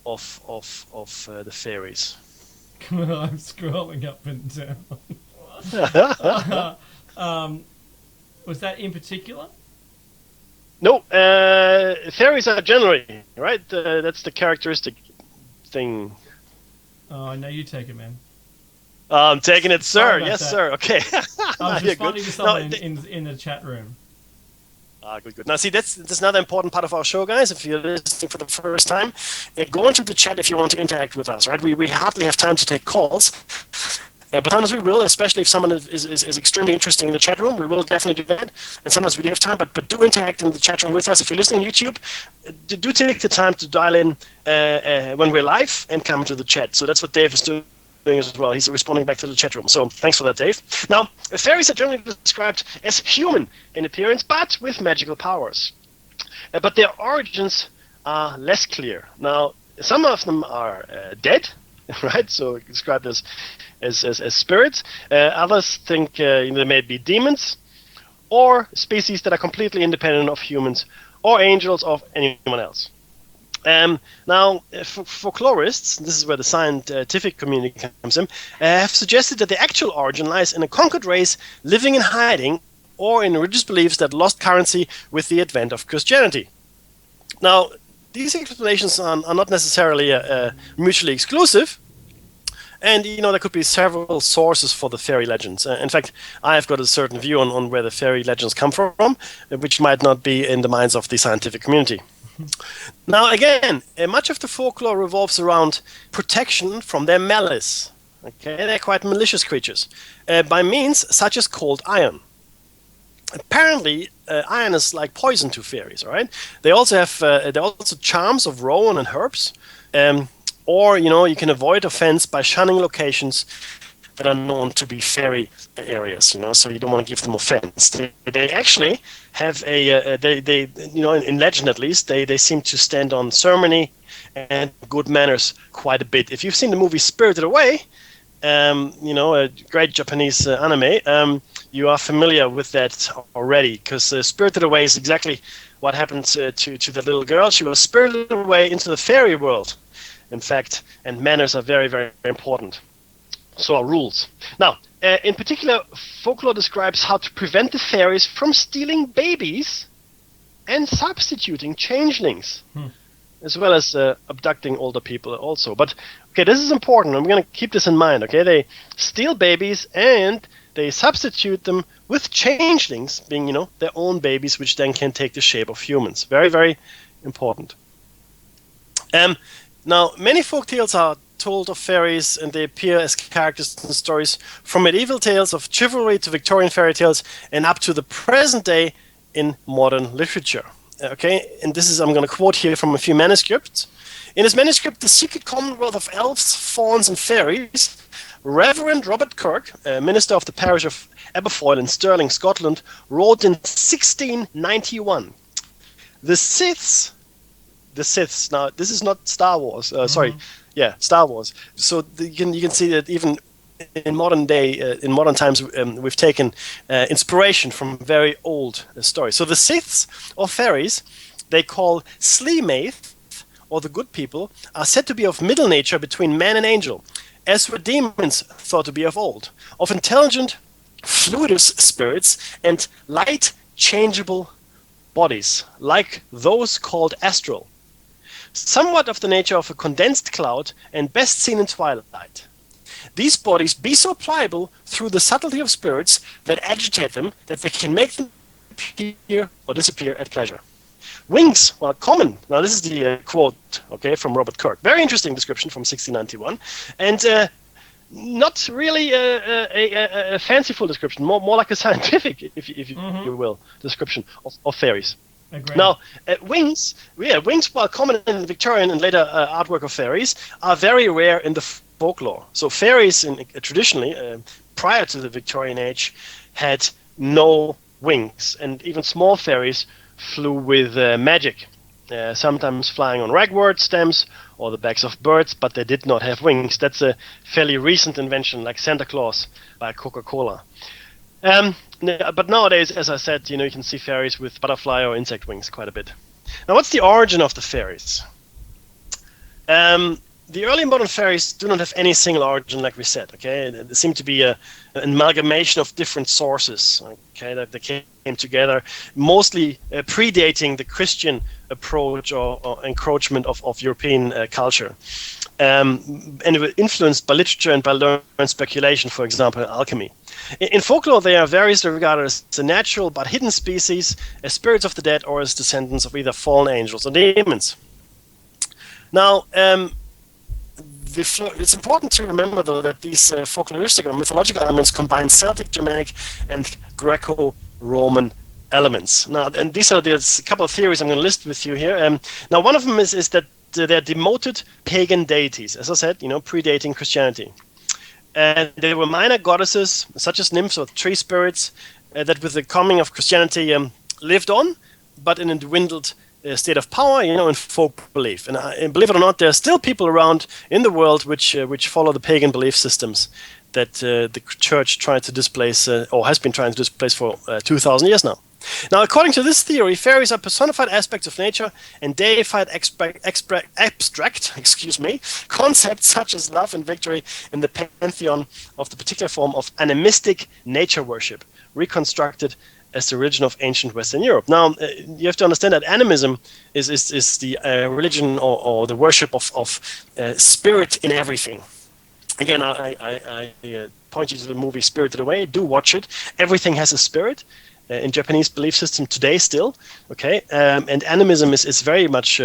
S4: of the fairies?
S3: I'm scrolling up and down. Was that in particular?
S4: No, fairies are generally, right? That's the characteristic thing.
S3: Oh, I know you take it, man.
S4: I'm taking it, sir.
S3: Yes,
S4: sir. Okay.
S3: I was responding to someone in the chat room.
S4: Good. Now, see, that's another important part of our show, guys. If you're listening for the first time, go into the chat if you want to interact with us, right? We hardly have time to take calls, but sometimes we will, especially if someone is extremely interesting in the chat room. We will definitely do that, and sometimes we do have time, but do interact in the chat room with us. If you're listening on YouTube, do take the time to dial in when we're live and come to the chat. So that's what Dave is doing as well. He's responding back to the chat room. So thanks for that, Dave. Now, fairies are generally described as human in appearance, but with magical powers. But their origins are less clear. Now, some of them are dead, right? So described as spirits. Others think they may be demons, or species that are completely independent of humans, or angels, or anyone else. Now, folklorists, this is where the scientific community comes in, have suggested that the actual origin lies in a conquered race living in hiding, or in religious beliefs that lost currency with the advent of Christianity. Now, these explanations are not necessarily mutually exclusive, and there could be several sources for the fairy legends. In fact, I have got a certain view on where the fairy legends come from, which might not be in the minds of the scientific community. Now, again, much of the folklore revolves around protection from their malice. Okay, they're quite malicious creatures, by means such as cold iron. Apparently, iron is like poison to fairies. All right, they also have charms of rowan and herbs, or you can avoid offense by shunning locations that are known to be fairy areas, so you don't want to give them offense. They actually have in legend at least, they seem to stand on ceremony and good manners quite a bit. If you've seen the movie Spirited Away, a great Japanese anime, you are familiar with that already, because Spirited Away is exactly what happened to the little girl. She was spirited away into the fairy world, in fact, and manners are very, very important. So are rules. Now, in particular, folklore describes how to prevent the fairies from stealing babies and substituting changelings, as well as abducting older people also. But, okay, this is important. I'm going to keep this in mind, okay? They steal babies and they substitute them with changelings, being, their own babies, which then can take the shape of humans. Very, very important. Now, many folk tales are told of fairies, and they appear as characters in stories from medieval tales of chivalry to Victorian fairy tales and up to the present day in modern literature. Okay, and this is, I'm going to quote here from a few manuscripts. In his manuscript, The Secret Commonwealth of Elves, Fauns and Fairies, Reverend Robert Kirk, minister of the parish of Aberfoyle in Stirling, Scotland, wrote in 1691, The Siths, now this is not Star Wars, Star Wars. So you can see that even in modern times, we've taken inspiration from very old stories. So the Siths, or fairies, they call Sleemaith, or the good people, are said to be of middle nature between man and angel, as were demons thought to be of old, of intelligent, fluidous spirits and light changeable bodies, like those called astral, somewhat of the nature of a condensed cloud and best seen in twilight. these bodies be so pliable through the subtlety of spirits that agitate them, that they can make them appear or disappear at pleasure. Wings, well, common. Now, this is the quote, okay, from Robert Kirk. Very interesting description from 1691, and not really a fanciful description, more like a scientific, if you will, description of fairies.
S3: Agreed.
S4: Now, wings, while common in the Victorian and later artwork of fairies, are very rare in the folklore. So fairies, traditionally, prior to the Victorian age, had no wings, and even small fairies flew with magic, sometimes flying on ragwort stems or the backs of birds, but they did not have wings. That's a fairly recent invention, like Santa Claus by Coca-Cola. But nowadays, as I said, you can see fairies with butterfly or insect wings quite a bit. Now, what's the origin of the fairies? The early modern fairies do not have any single origin, like we said. Okay, they seem to be an amalgamation of different sources. Okay, that they came together, mostly predating the Christian approach or encroachment of European culture, and it was influenced by literature and by learned speculation, for example, alchemy. In folklore, they are variously regarded as a natural but hidden species, as spirits of the dead, or as descendants of either fallen angels or demons. Now, it's important to remember, though, that these folkloristic or mythological elements combine Celtic, Germanic, and Greco-Roman elements. Now, and there's a couple of theories I'm going to list with you here. Now, one of them is that they're demoted pagan deities, as I said, predating Christianity. And they were minor goddesses, such as nymphs or tree spirits, that with the coming of Christianity lived on, but in a dwindled state of power, in folk belief. And believe it or not, there are still people around in the world which follow the pagan belief systems that the church tried to displace, or has been trying to displace for 2,000 years now. Now, according to this theory, fairies are personified aspects of nature and deified abstract concepts such as love and victory in the pantheon of the particular form of animistic nature worship, reconstructed as the religion of ancient Western Europe. Now, you have to understand that animism is the religion or the worship of spirit in everything. Again, I point you to the movie Spirited Away. Do watch it. Everything has a spirit. In Japanese belief system today still, okay, and animism is very much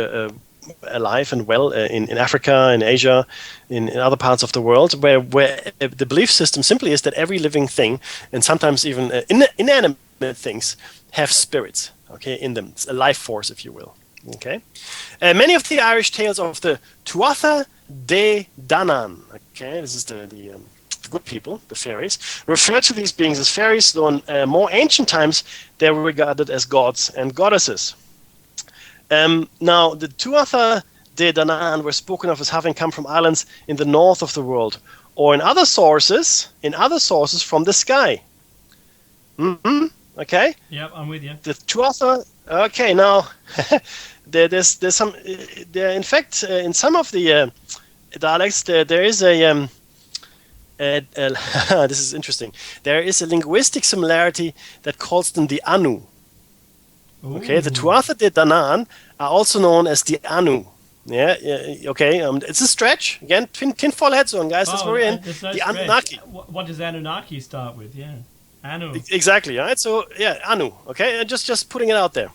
S4: alive and well in Africa, in Asia, in other parts of the world, where the belief system simply is that every living thing, and sometimes even inanimate things, have spirits, okay, in them. It's a life force, if you will, okay. Many of the Irish tales of the Tuatha De Danann, okay, this is the good people, the fairies, refer to these beings as fairies, though in more ancient times they were regarded as gods and goddesses. Now, the Tuatha De Danann were spoken of as having come from islands in the north of the world, or in other sources from the sky. Okay?
S3: Yep, I'm with you.
S4: The Tuatha. Okay, now there's some. In fact, in some of the dialects, there is a. This is interesting. There is a linguistic similarity that calls them the Anu. Okay, the Tuatha De Danann are also known as the Anu. Yeah, okay. It's a stretch. Again, tinfoil hats on, guys. That's where we're in.
S3: No
S4: the Anunnaki.
S3: What does Anunnaki start with? Yeah, Anu.
S4: Exactly. Right. So yeah, Anu. Okay, just putting it out there.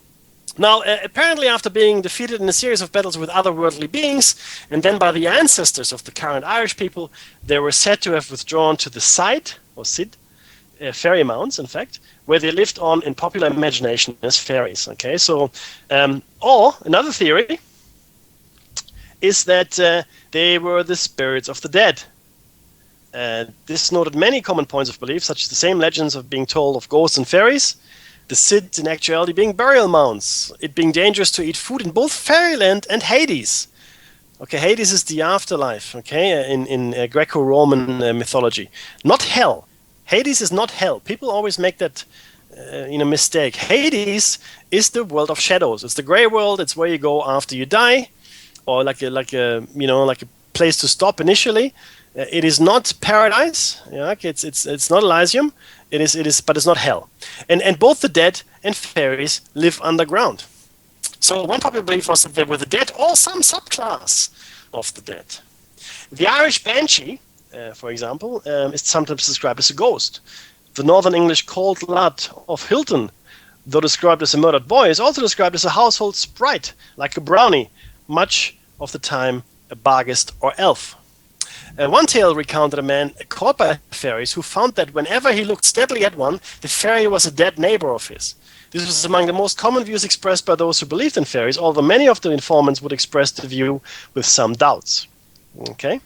S4: Now, apparently after being defeated in a series of battles with otherworldly beings, and then by the ancestors of the current Irish people, they were said to have withdrawn to the Cid, or Cid, fairy mounds, in fact, where they lived on in popular imagination as fairies. Okay, so, or another theory is that they were the spirits of the dead. This noted many common points of belief, such as the same legends of being told of ghosts and fairies, the Cid in actuality being burial mounds, it being dangerous to eat food in both fairyland and Hades. Okay, Hades is the afterlife, okay, in Greco-Roman mythology. Not hell. Hades is not hell. People always make that mistake. Hades is the world of shadows. It's the gray world. It's where you go after you die, or like a place to stop initially. It is not paradise. Yeah, it's not Elysium. It is, but it's not hell. And both the dead and fairies live underground. So one popular belief was that they were the dead or some subclass of the dead. The Irish banshee, for example, is sometimes described as a ghost. The Northern English cold lad of Hilton, though described as a murdered boy, is also described as a household sprite, like a brownie, much of the time a barghest or elf. One tale recounted a man caught by fairies who found that whenever he looked steadily at one, the fairy was a dead neighbor of his. This was among the most common views expressed by those who believed in fairies, although many of the informants would express the view with some doubts. Okay?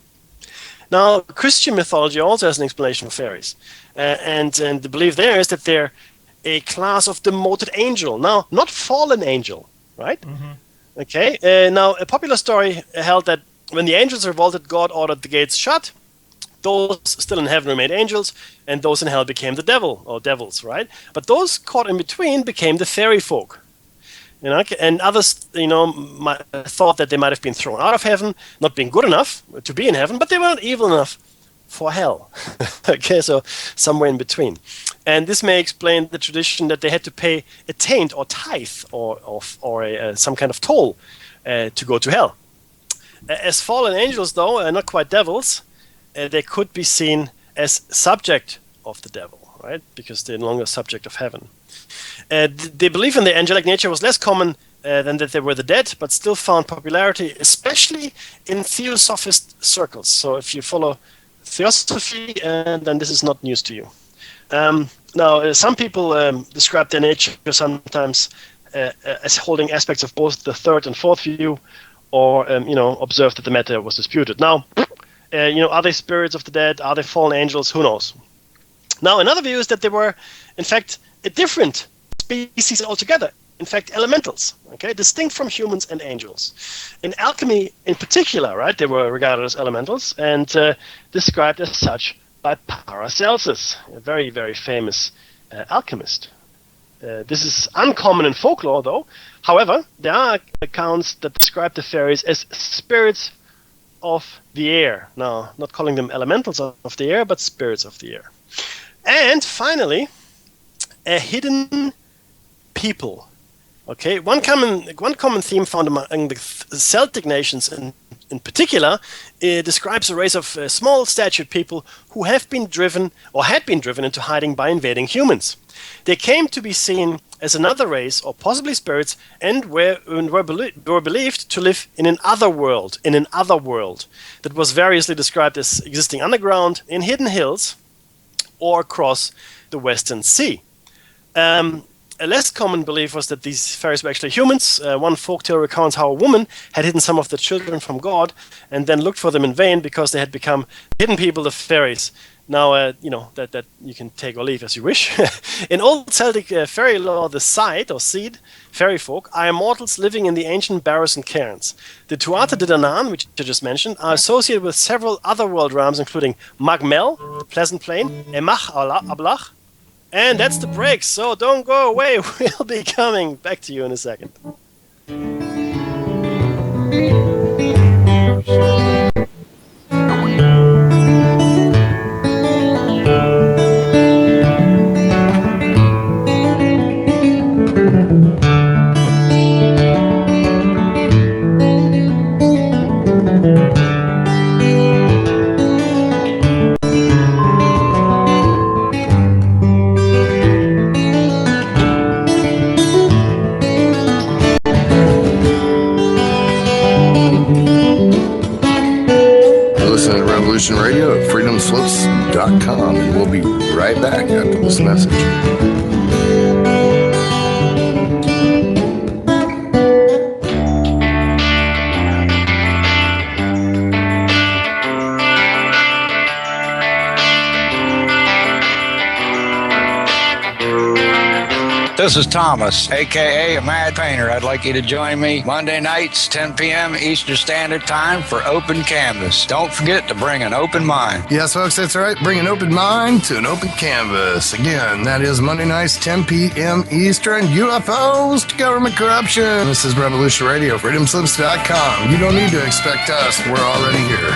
S4: Now, Christian mythology also has an explanation for fairies. And the belief there is that they're a class of demoted angel. Now, not fallen angel, right? Mm-hmm. Okay? Now, a popular story held that when the angels revolted, God ordered the gates shut. Those still in heaven remained angels, and those in hell became the devil, or devils, right? But those caught in between became the fairy folk. You know, and others, you know, thought that they might have been thrown out of heaven, not being good enough to be in heaven, but they were not evil enough for hell. Okay, so somewhere in between. And this may explain the tradition that they had to pay a taint or tithe or some kind of toll to go to hell. As fallen angels, though, not quite devils, they could be seen as subject of the devil, right? Because they're no longer subject of heaven. The belief in the angelic nature was less common than that they were the dead, but still found popularity, especially in theosophist circles. So if you follow theosophy, then this is not news to you. Now, some people describe their nature sometimes as holding aspects of both the third and fourth view, or observe that the matter was disputed. Now, are they spirits of the dead? Are they fallen angels? Who knows? Now, another view is that they were, in fact, a different species altogether. In fact, elementals, okay, distinct from humans and angels. In alchemy, in particular, right, they were regarded as elementals and described as such by Paracelsus, a very, very famous alchemist. This is uncommon in folklore, though. However, there are accounts that describe the fairies as spirits of the air. Now, not calling them elementals of the air, but spirits of the air. And finally, a hidden people. Okay, one common theme found among the Celtic nations in particular describes a race of small statued people who have been driven or had been driven into hiding by invading humans. They came to be seen as another race, or possibly spirits, and were believed to live in an other world that was variously described as existing underground, in hidden hills, or across the Western Sea. A less common belief was that these fairies were actually humans. One folktale recounts how a woman had hidden some of the children from God and then looked for them in vain because they had become hidden people, the fairies. Now, that you can take or leave as you wish. In old Celtic fairy lore, the Seid, or Seed, fairy folk, are immortals living in the ancient barrows and cairns. The Tuatha De Danann, which I just mentioned, are associated with several other world realms, including Magmel, the Pleasant Plain, Emach Ablach, and that's the break, so don't go away. We'll be coming back to you in a second.
S2: Radio at freedomslips.com, and we'll be right back after this message.
S5: This is Thomas, a.k.a. a Mad Painter. I'd like you to join me Monday nights, 10 p.m. Eastern Standard Time for Open Canvas. Don't forget to bring an open mind.
S2: Yes, folks, that's right. Bring an open mind to an open canvas. Again, that is Monday nights, 10 p.m. Eastern. UFOs to government corruption. This is Revolution Radio, freedomslips.com. You don't need to expect us. We're already here.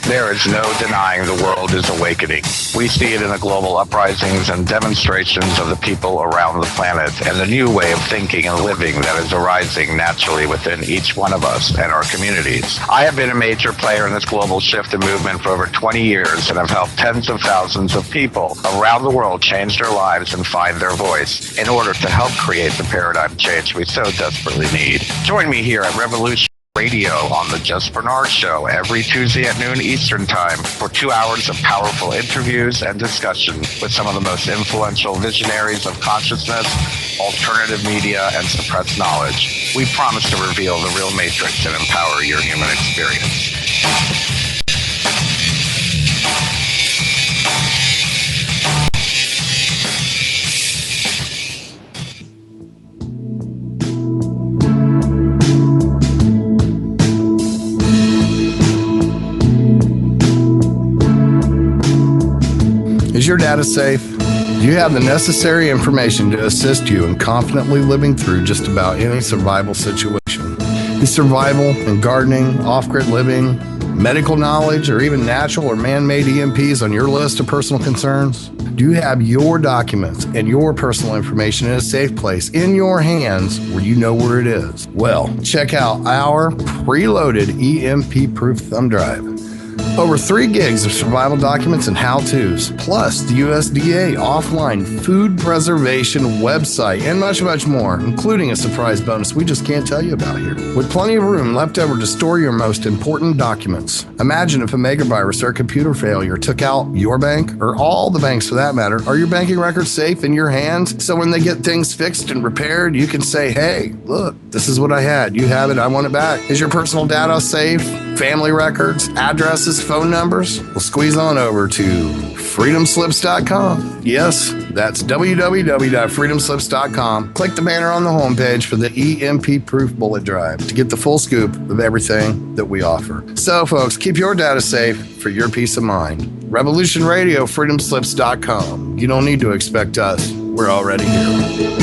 S5: There is no denying the world is awakening. We see it in the global uprisings and demonstrations of the people around the planet and the new way of thinking and living that is arising naturally within each one of us and our communities. I have been a major player in this global shift and movement for over 20 years and have helped tens of thousands of people around the world change their lives and find their voice in order to help create the paradigm change we so desperately need. Join me here at Revolution Radio on the Just Bernard Show every Tuesday at noon Eastern Time for 2 hours of powerful interviews and discussion with some of the most influential visionaries of consciousness, alternative media, and suppressed knowledge. We promise to reveal the real matrix and empower your human experience.
S2: Is your data safe? Do you have the necessary information to assist you in confidently living through just about any survival situation? Is survival and gardening, off-grid living, medical knowledge, or even natural or man-made EMPs on your list of personal concerns? Do you have your documents and your personal information in a safe place in your hands where you know where it is? Well, check out our preloaded EMP-proof thumb drive. Over 3 gigs of survival documents and how-tos, plus the USDA offline food preservation website, and much, much more, including a surprise bonus we just can't tell you about here. With plenty of room left over to store your most important documents. Imagine if a megavirus or a computer failure took out your bank, or all the banks for that matter. Are your banking records safe in your hands? So when they get things fixed and repaired, you can say, hey, look, this is what I had. You have it. I want it back. Is your personal data safe? Family records, addresses, phone numbers? Well, squeeze on over to freedomslips.com. Yes, that's www.freedomslips.com. Click the banner on the homepage for the EMP-proof bullet drive to get the full scoop of everything that we offer. So, folks, keep your data safe for your peace of mind. Revolution Radio, freedomslips.com. You don't need to expect us. We're already here.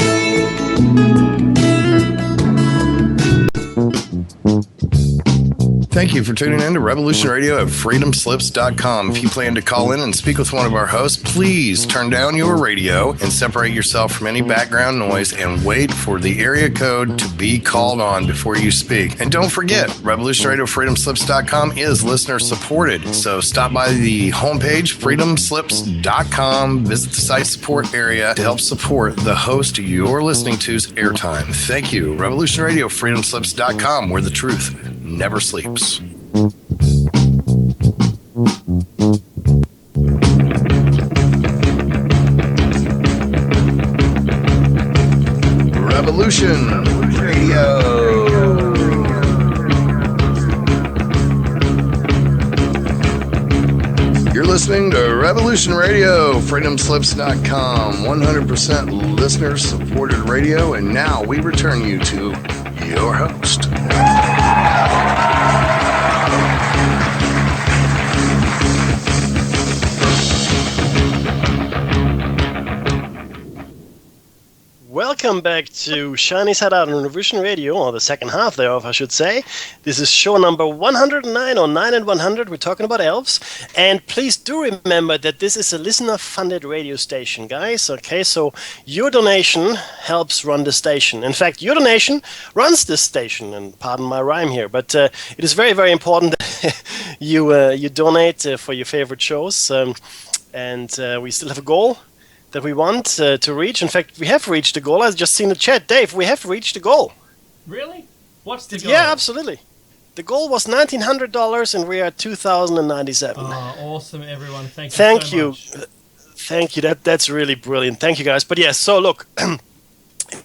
S2: Thank you for tuning in to Revolution Radio at freedomslips.com. If you plan to call in and speak with one of our hosts, please turn down your radio and separate yourself from any background noise and wait for the area code to be called on before you speak. And don't forget, Revolution Radio freedomslips.com is listener supported. So stop by the homepage, freedomslips.com, visit the site support area to help support the host you're listening to's airtime. Thank you. Revolution Radio freedomslips.com, where the truth never sleeps. Revolution Radio. You're listening to Revolution Radio, freedomslips.com, 100% listener supported radio, and now we return you to your host.
S4: Welcome back to Shiny Side Out on Revolution Radio, or the second half thereof, I should say. This is show number 109, or 9 and 100. We're talking about elves. And please do remember that this is a listener-funded radio station, guys. Okay, so your donation helps run the station. In fact, your donation runs this station, and pardon my rhyme here. But it is very, very important that you donate for your favorite shows. And we still have a goal that we want to reach. In fact, we have reached the goal. I've just seen the chat. Dave, we have reached the goal.
S3: Really? What's the goal?
S4: Yeah, absolutely. The goal was $1,900 and we are at $2,097.
S3: Oh, awesome, everyone. Thank you so much.
S4: Thank you. That's really brilliant. Thank you, guys. But yes, so look,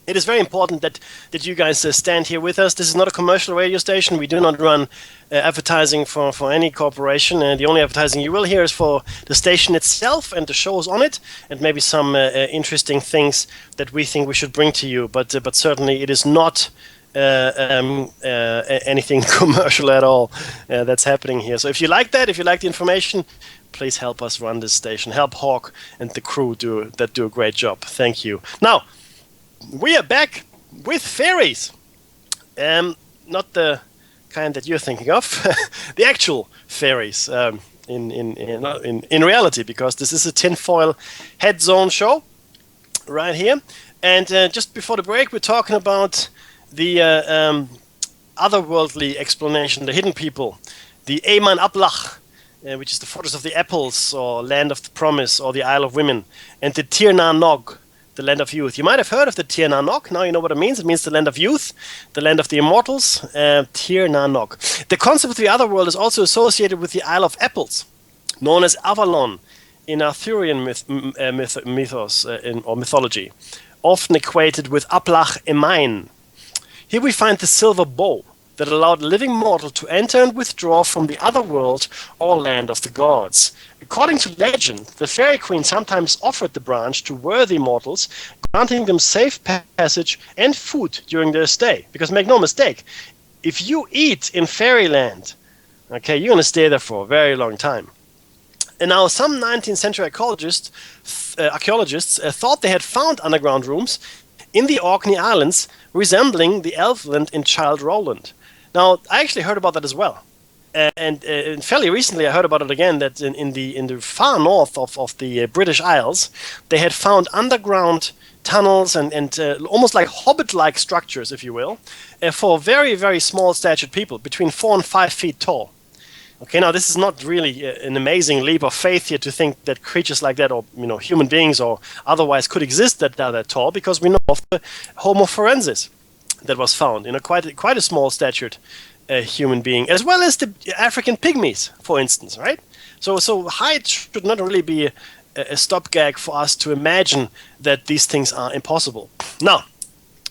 S4: it is very important that you guys stand here with us. This is not a commercial radio station. We do not run advertising for any corporation. The only advertising you will hear is for the station itself and the shows on it, and maybe some interesting things that we think we should bring to you. But certainly it is not anything commercial at all that's happening here. So if you like that, if you like the information, please help us run this station. Help Hawk and the crew do a great job. Thank you. Now, we are back with fairies. Not the kind that you're thinking of. The actual fairies. in reality, because this is a tinfoil head zone show right here. And just before the break, we're talking about the otherworldly explanation, the hidden people, the Eman Ablach, which is the Fortress of the Apples, or Land of the Promise, or the Isle of Women, and the Tir Na Nog, the Land of Youth. You might have heard of the Tir Na Nog. Now you know what it means. It means the Land of Youth, the Land of the Immortals, Tir Na Nog. The concept of the otherworld is also associated with the Isle of Apples, known as Avalon in Arthurian mythos or mythology, often equated with Ablach Emain. Here we find the silver bow that allowed a living mortal to enter and withdraw from the other world or land of the gods. According to legend, the fairy queen sometimes offered the branch to worthy mortals, granting them safe passage and food during their stay. Because make no mistake, if you eat in fairyland, okay, you're going to stay there for a very long time. And now some 19th century archaeologists thought they had found underground rooms in the Orkney Islands resembling the Elfland in Childe Roland. Now, I actually heard about that as well. And fairly recently I heard about it again, that in the far north of the British Isles, they had found underground tunnels and almost like hobbit-like structures, if you will, for very, very small statured people, between 4 and 5 feet tall. Okay, now this is not really an amazing leap of faith here to think that creatures like that, or human beings or otherwise, could exist that are that tall, because we know of the Homo forensis that was found, quite a small statured human being, as well as the African pygmies, for instance, right? So height should not really be a stopgag for us to imagine that these things are impossible. Now,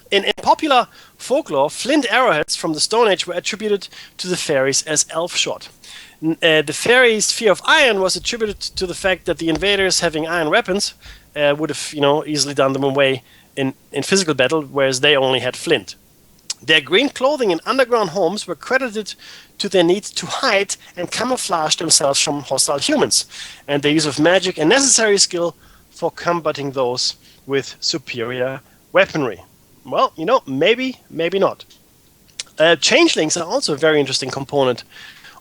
S4: in popular folklore, flint arrowheads from the Stone Age were attributed to the fairies as elf shot. The fairies' fear of iron was attributed to the fact that the invaders, having iron weapons, would have easily done them away in physical battle, whereas they only had flint. Their green clothing in underground homes were credited to their need to hide and camouflage themselves from hostile humans, and their use of magic and necessary skill for combating those with superior weaponry. Well, maybe not. Changelings are also a very interesting component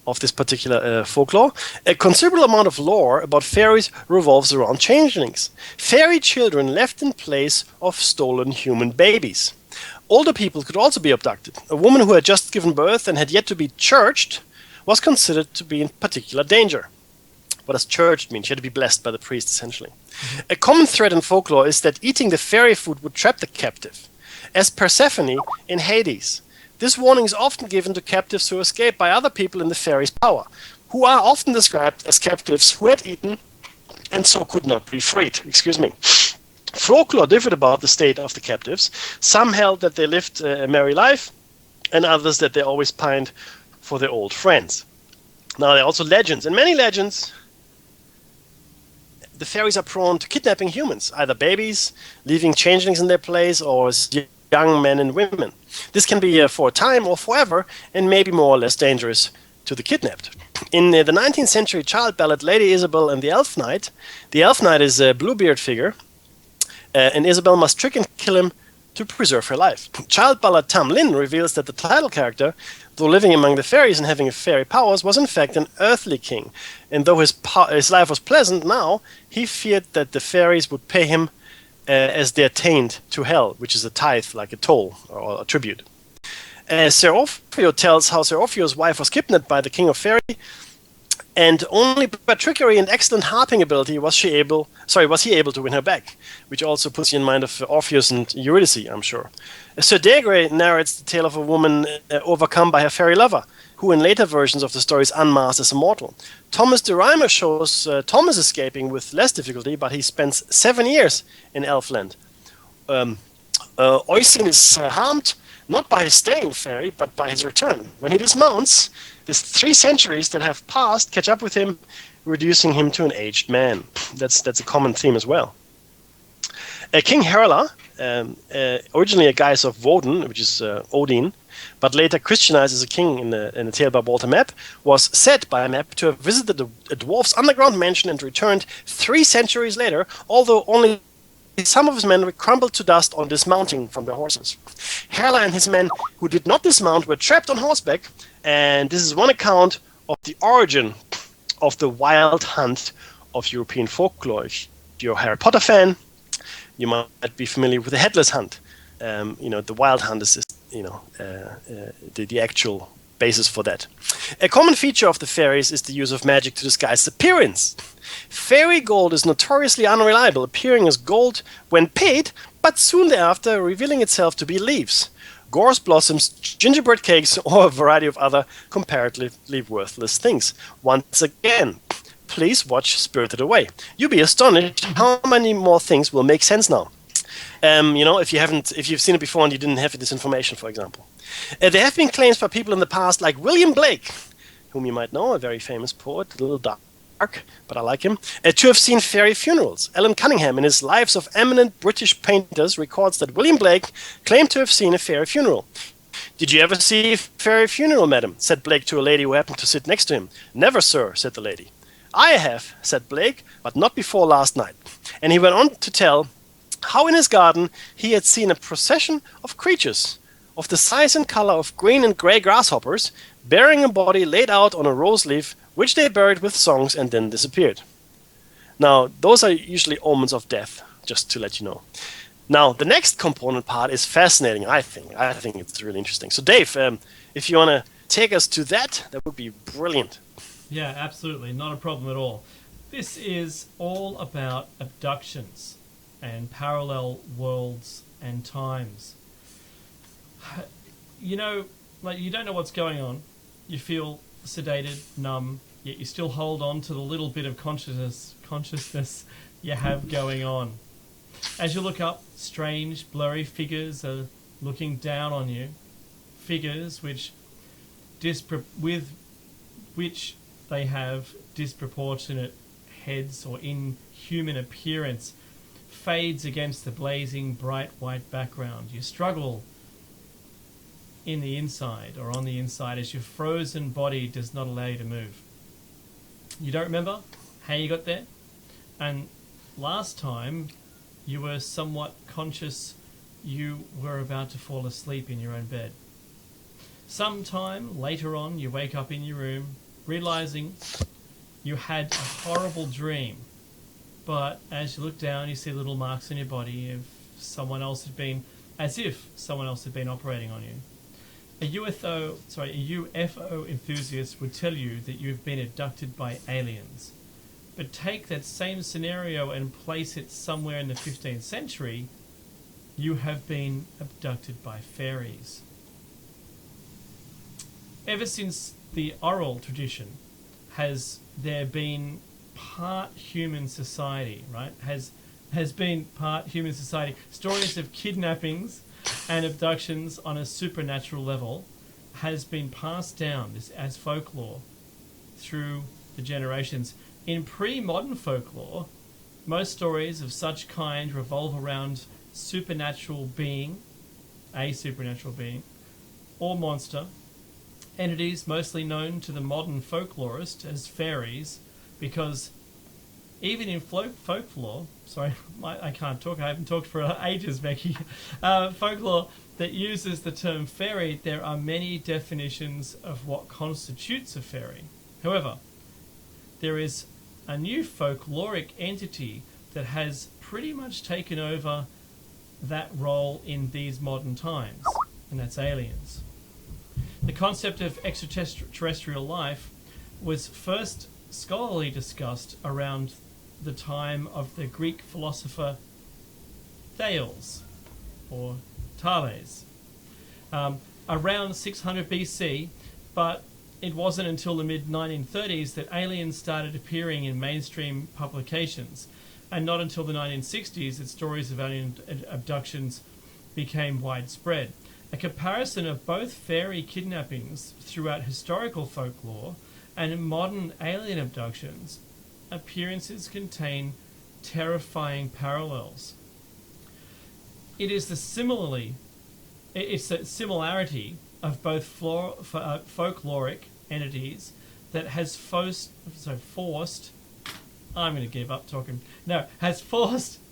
S4: of this particular folklore. A considerable amount of lore about fairies revolves around changelings. Fairy children left in place of stolen human babies. Older people could also be abducted. A woman who had just given birth and had yet to be churched was considered to be in particular danger. What does churched mean? She had to be blessed by the priest, essentially. A common thread in folklore is that eating the fairy food would trap the captive, as Persephone in Hades. This warning is often given to captives who escape by other people in the fairies' power, who are often described as captives who had eaten and so could not be freed. Folklore differed about the state of the captives. Some held that they lived a merry life, and others that they always pined for their old friends. Now, there are also legends. In many legends, the fairies are prone to kidnapping humans, either babies, leaving changelings in their place, or as young men and women. This can be for a time or forever, and may be more or less dangerous to the kidnapped. In the 19th century child ballad Lady Isabel and the Elf Knight is a Bluebeard figure, and Isabel must trick and kill him to preserve her life. Child ballad Tam Lin reveals that the title character, though living among the fairies and having fairy powers, was in fact an earthly king, and though his life was pleasant now, he feared that the fairies would pay him as they attained to hell, which is a tithe, like a toll or a tribute. Seraphio tells how Seraphio's wife was kidnapped by the king of fairy, and only by trickery and excellent harping ability was he able to win her back, which also puts you in mind of Orpheus and Eurydice, I'm sure. Sir Degre narrates the tale of a woman overcome by her fairy lover, who in later versions of the story is unmasked as a mortal. Thomas the Rhymer shows Thomas escaping with less difficulty, but he spends 7 years in Elfland. Oisin is harmed not by his staying fairy, but by his return. When he dismounts, these 3 centuries that have passed catch up with him, reducing him to an aged man. That's a common theme as well. King Herla, originally a guise of Woden, which is Odin, but later Christianized as a king in the tale by Walter Map, was said by Map to have visited a dwarf's underground mansion and returned 3 centuries later, although only some of his men were crumbled to dust on dismounting from their horses. Herla and his men who did not dismount were trapped on horseback, and this is one account of the origin of the Wild Hunt of European folklore. If you're a Harry Potter fan, you might be familiar with the Headless Hunt. The Wild Hunt is the actual basis for that. A common feature of the fairies is the use of magic to disguise appearance. Fairy gold is notoriously unreliable, appearing as gold when paid, but soon thereafter revealing itself to be leaves, gorse blossoms, gingerbread cakes, or a variety of other comparatively worthless things. Once again, please watch Spirited Away. You'll be astonished how many more things will make sense now. If you've seen it before and you didn't have this information, for example. There have been claims by people in the past, like William Blake, whom you might know, a very famous poet, a little dark, but I like him, to have seen fairy funerals. Alan Cunningham, in his Lives of Eminent British Painters, records that William Blake claimed to have seen a fairy funeral. "Did you ever see a fairy funeral, madam?" said Blake to a lady who happened to sit next to him. "Never, sir," said the lady. "I have," said Blake, "but not before last night." And he went on to tell how in his garden he had seen a procession of creatures of the size and color of green and grey grasshoppers, bearing a body laid out on a rose leaf, which they buried with songs and then disappeared. Now, those are usually omens of death, just to let you know. Now, the next component part is fascinating, I think. I think it's really interesting. So, Dave, if you want to take us to that, that would be brilliant.
S3: Yeah, absolutely. Not a problem at all. This is all about abductions and parallel worlds and times. You don't know what's going on. You feel sedated, numb, yet you still hold on to the little bit of consciousness you have going on. As you look up, strange, blurry figures are looking down on you. Figures with which they have disproportionate heads or inhuman appearance fades against the blazing bright white background. You struggle in the inside or on the inside as your frozen body does not allow you to move. You don't remember how you got there, and last time you were somewhat conscious you were about to fall asleep in your own bed. Sometime later on you wake up in your room realizing you had a horrible dream, but as you look down you see little marks on your body as if someone else had been operating on you. A UFO enthusiast would tell you that you've been abducted by aliens. But take that same scenario and place it somewhere in the 15th century, you have been abducted by fairies. Ever since the oral tradition, has there been part human society, right? Has been part human society. Stories of kidnappings and abductions on a supernatural level has been passed down as folklore through the generations. In pre-modern folklore, most stories of such kind revolve around a supernatural being, or monster, entities mostly known to the modern folklorist as fairies, because even in folklore, I can't talk, I haven't talked for ages, Becky, folklore that uses the term fairy, there are many definitions of what constitutes a fairy. However, there is a new folkloric entity that has pretty much taken over that role in these modern times, and that's aliens. The concept of extraterrestrial life was first scholarly discussed around the time of the Greek philosopher Thales, or Thales, around 600 BC, but it wasn't until the mid-1930s that aliens started appearing in mainstream publications, and not until the 1960s that stories of alien abductions became widespread. A comparison of both fairy kidnappings throughout historical folklore and modern alien abductions appearances contain terrifying parallels. It's the similarity of both folkloric entities that has forced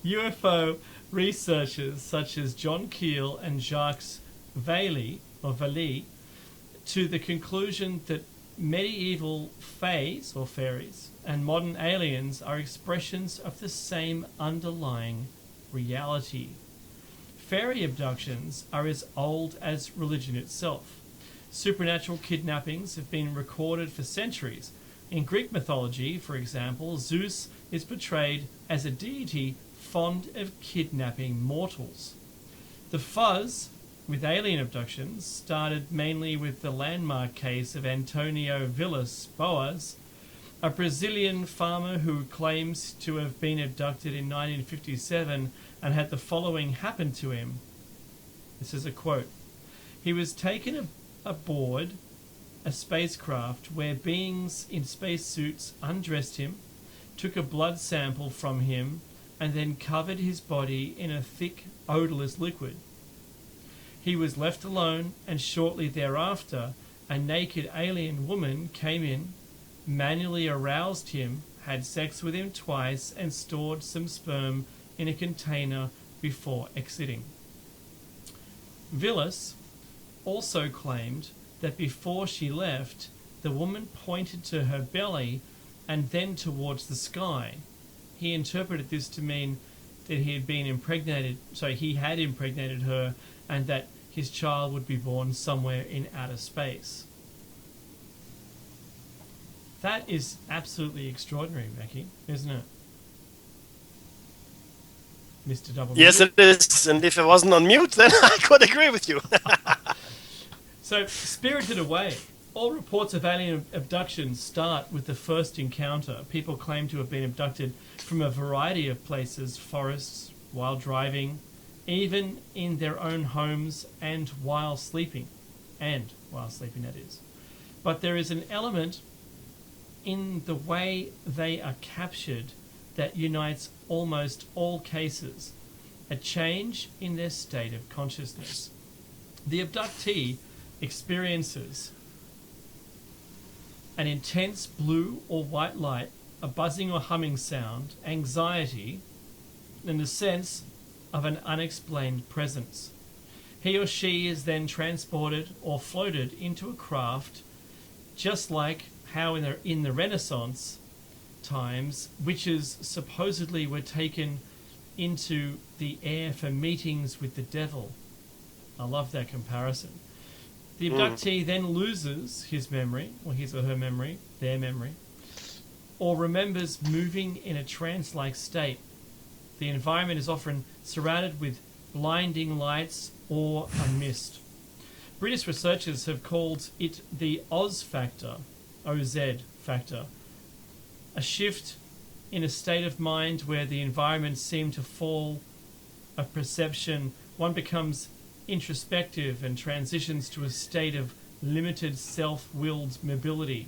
S3: UFO researchers such as John Keel and Jacques Vallée to the conclusion that medieval fays or fairies and modern aliens are expressions of the same underlying reality. Fairy abductions are as old as religion itself. Supernatural kidnappings have been recorded for centuries. In Greek mythology, for example, Zeus is portrayed as a deity fond of kidnapping mortals. The fuzz with alien abductions started mainly with the landmark case of Antonio Villas Boas, a Brazilian farmer who claims to have been abducted in 1957 and had the following happen to him. This is a quote. He was taken aboard a spacecraft where beings in spacesuits undressed him, took a blood sample from him, and then covered his body in a thick, odorless liquid. He was left alone, and shortly thereafter, a naked alien woman came in, manually aroused him, had sex with him twice, and stored some sperm in a container before exiting. Villas also claimed that before she left, the woman pointed to her belly and then towards the sky. He interpreted this to mean that he had impregnated her, and that his child would be born somewhere in outer space. That is absolutely extraordinary, Mackie, isn't it? Mr. Double.
S4: Yes, it is. And if I wasn't on mute, then I could agree with you.
S3: So, Spirited Away. All reports of alien abductions start with the first encounter. People claim to have been abducted from a variety of places, forests, while driving, even in their own homes and while sleeping. That is. But there is an element in the way they are captured that unites almost all cases, a change in their state of consciousness. The abductee experiences an intense blue or white light, a buzzing or humming sound, anxiety, and the sense of an unexplained presence. He or she is then transported or floated into a craft, just like how in the Renaissance times, witches supposedly were taken into the air for meetings with the devil. I love that comparison. The abductee then loses his memory, or his or her memory, their memory, or remembers moving in a trance-like state. The environment is often surrounded with blinding lights or a mist. British researchers have called it the Oz factor, OZ factor, a shift in a state of mind where the environment seemed to fall a perception. One becomes introspective and transitions to a state of limited self-willed mobility.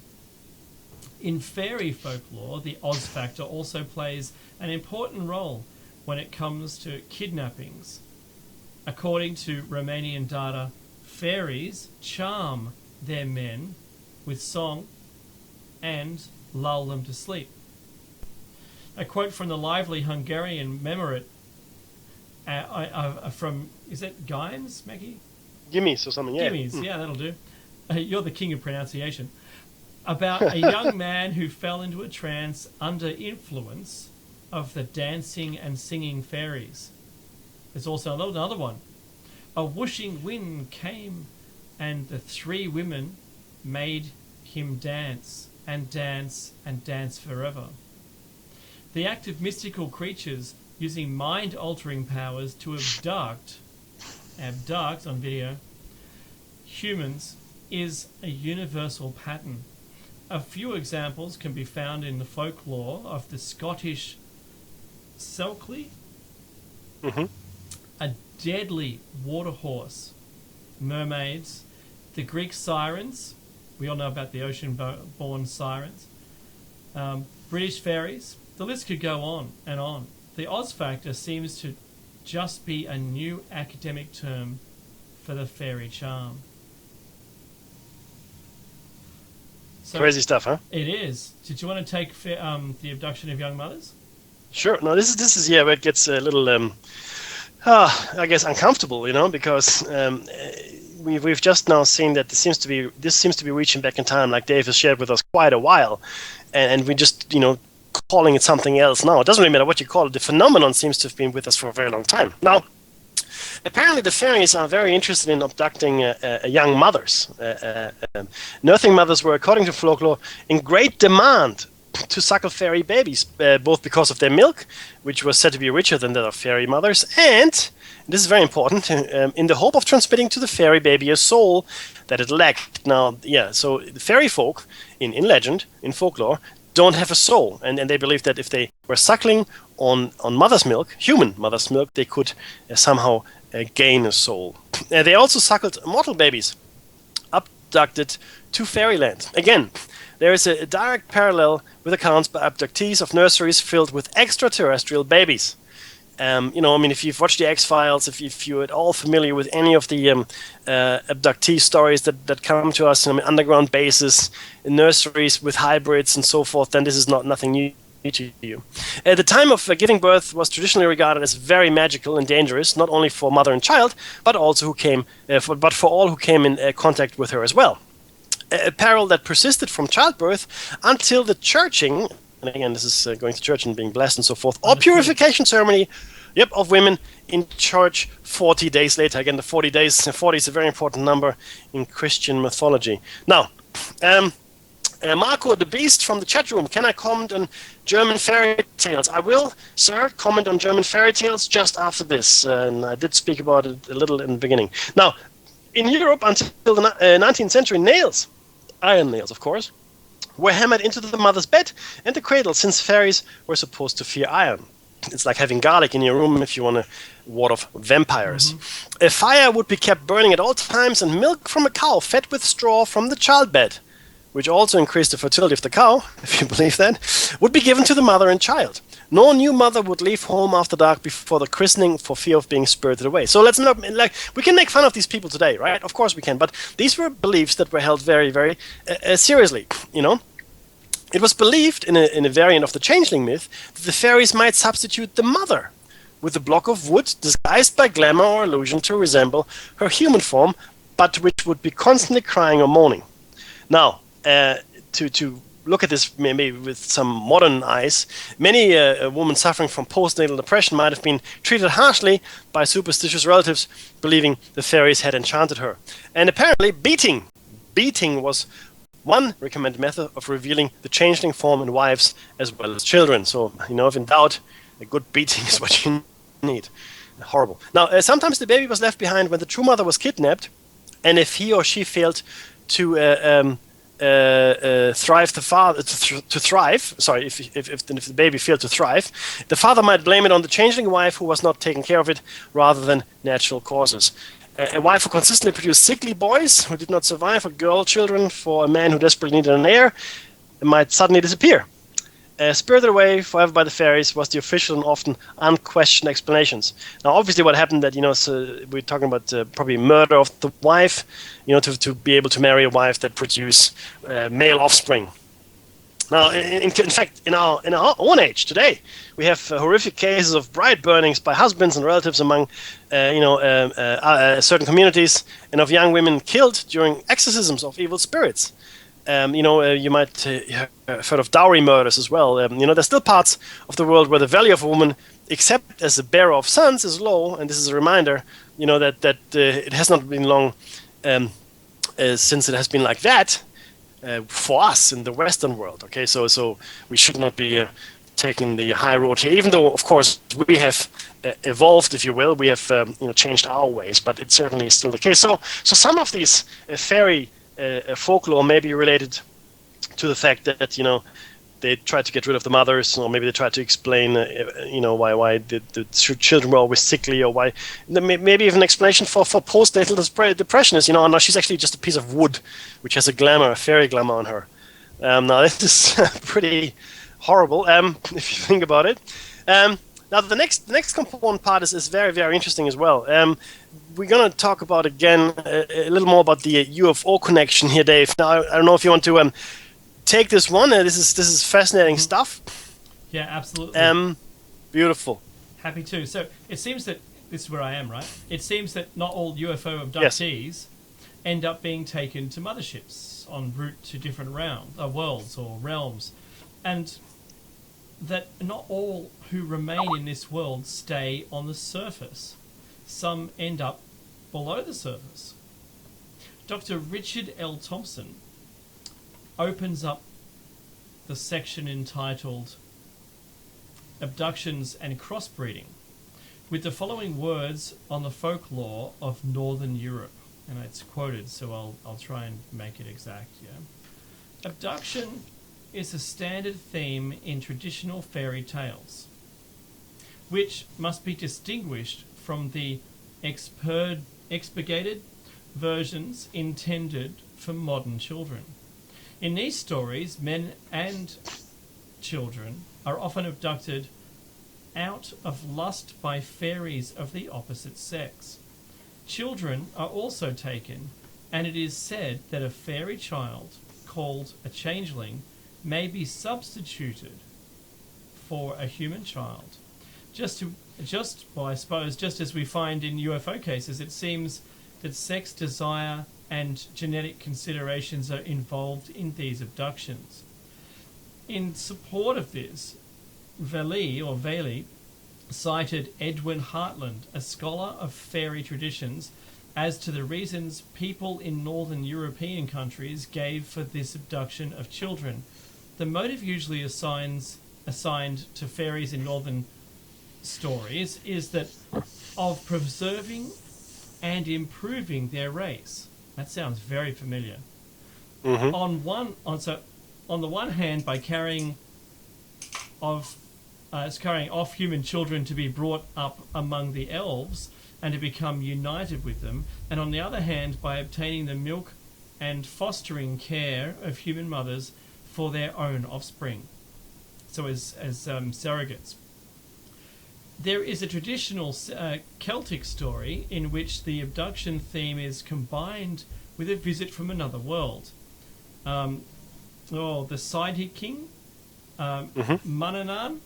S3: In fairy folklore, the Oz factor also plays an important role when it comes to kidnappings. According to Romanian data, fairies charm their men with song and lull them to sleep. A quote from the lively Hungarian memorit from, is that Gimes, Maggie?
S4: Gimmies or something, yeah.
S3: Gimmies, yeah, that'll do. You're the king of pronunciation. About a young man who fell into a trance under influence of the dancing and singing fairies. There's also another one. A whooshing wind came and the three women made him dance and dance and dance forever. The act of mystical creatures using mind-altering powers to abduct on video, humans is a universal pattern. A few examples can be found in the folklore of the Scottish Selkly, a deadly water horse, mermaids, the Greek sirens, we all know about the ocean-born sirens, British fairies. The list could go on and on. The Oz factor seems to just be a new academic term for the fairy charm. So
S4: crazy stuff, huh?
S3: It is. Did you want to take the abduction of young mothers?
S4: Sure. No, this is where it gets a little, I guess, uncomfortable, because we've just now seen that this seems to be reaching back in time, like Dave has shared with us quite a while, and we just calling it something else now. It doesn't really matter what you call it. The phenomenon seems to have been with us for a very long time. Now, apparently the fairies are very interested in abducting young mothers. Nursing mothers were, according to folklore, in great demand to suckle fairy babies, both because of their milk, which was said to be richer than that of fairy mothers, and this is very important, in the hope of transmitting to the fairy baby a soul that it lacked. Now, so the fairy folk, in legend, in folklore, don't have a soul, and they believe that if they were suckling on mother's milk, human mother's milk, they could somehow gain a soul. They also suckled mortal babies, abducted to fairyland. Again, there is a direct parallel with accounts by abductees of nurseries filled with extraterrestrial babies. If you've watched the X-Files, if you're at all familiar with any of the abductee stories that come to us, underground bases, nurseries with hybrids and so forth, then this is nothing new to you. The time of giving birth was traditionally regarded as very magical and dangerous, not only for mother and child, but also for all who came in contact with her as well. A peril that persisted from childbirth until the churching, and again, this is going to church and being blessed and so forth, or purification ceremony, of women in church 40 days later. Again, the 40 days, 40 is a very important number in Christian mythology. Now, Marco the Beast from the chat room, can I comment on German fairy tales? I will, sir, comment on German fairy tales just after this, and I did speak about it a little in the beginning. Now, in Europe, until the 19th century, nails, iron nails, of course, were hammered into the mother's bed and the cradle, since fairies were supposed to fear iron. It's like having garlic in your room if you want to ward off vampires. Mm-hmm. A fire would be kept burning at all times, and milk from a cow fed with straw from the childbed, which also increased the fertility of the cow, if you believe that, would be given to the mother and child. No new mother would leave home after dark before the christening for fear of being spirited away. So let's not, we can make fun of these people today, right? Of course we can, but these were beliefs that were held very, very seriously, It was believed in a variant of the changeling myth that the fairies might substitute the mother with a block of wood disguised by glamour or illusion to resemble her human form, but which would be constantly crying or moaning. Now, to look at this maybe with some modern eyes, many women suffering from postnatal depression might have been treated harshly by superstitious relatives, believing the fairies had enchanted her. And apparently beating was one recommended method of revealing the changeling form in wives as well as children. So, if in doubt, a good beating is what you need. Horrible. Now, sometimes the baby was left behind when the true mother was kidnapped, and if he or she failed to thrive, if the baby failed to thrive, the father might blame it on the changeling wife who was not taking care of it, rather than natural causes. A wife who consistently produced sickly boys who did not survive, or girl children for a man who desperately needed an heir, might suddenly disappear. Spirited away forever by the fairies was the official and often unquestioned explanations. Now, obviously, what happened that so we're talking about probably murder of the wife, to be able to marry a wife that produce male offspring. Now, in fact, in our own age today, we have horrific cases of bride burnings by husbands and relatives among, certain communities, and of young women killed during exorcisms of evil spirits. You might have heard of dowry murders as well. There's still parts of the world where the value of a woman, except as a bearer of sons, is low, and this is a reminder, that it has not been long since it has been like that. For us in the Western world, okay, so we should not be taking the high road here, even though, of course, we have evolved, if you will, we have changed our ways, but it certainly is still the case. So some of these fairy folklore may be related to the fact that they tried to get rid of the mothers, or maybe they tried to explain why the children were always sickly, or why maybe even an explanation for postnatal depression is no, she's actually just a piece of wood which has a fairy glamour on her. Now this is pretty horrible if you think about it. Now the next component part is very, very interesting as well. We're going to talk about again a little more about the UFO connection here, Dave. Now I don't know if you want to take this one. This is fascinating stuff.
S3: Yeah, absolutely.
S4: Beautiful.
S3: Happy to. So it seems that this is where I am, right? It seems that not all UFO abductees end up being taken to motherships en route to different worlds or realms, and that not all who remain in this world stay on the surface. Some end up below the surface. Dr. Richard L. Thompson opens up the section entitled Abductions and Crossbreeding with the following words on the folklore of Northern Europe. And it's quoted, so I'll try and make it exact. Yeah. Abduction is a standard theme in traditional fairy tales, which must be distinguished from the expurgated versions intended for modern children. In these stories, men and children are often abducted out of lust by fairies of the opposite sex. Children are also taken, and it is said that a fairy child, called a changeling, may be substituted for a human child. Just as we find in UFO cases, it seems that sex desire and genetic considerations are involved in these abductions. In support of this, Vallee cited Edwin Hartland, a scholar of fairy traditions, as to the reasons people in northern European countries gave for this abduction of children. The motive usually assigned to fairies in northern stories is that of preserving and improving their race. That sounds very familiar.
S4: Mm-hmm.
S3: On the one hand, by carrying off human children to be brought up among the elves and to become united with them, and on the other hand, by obtaining the milk and fostering care of human mothers for their own offspring, so as surrogates. There is a traditional Celtic story in which the abduction theme is combined with a visit from another world. The Sidehick King, Manannán,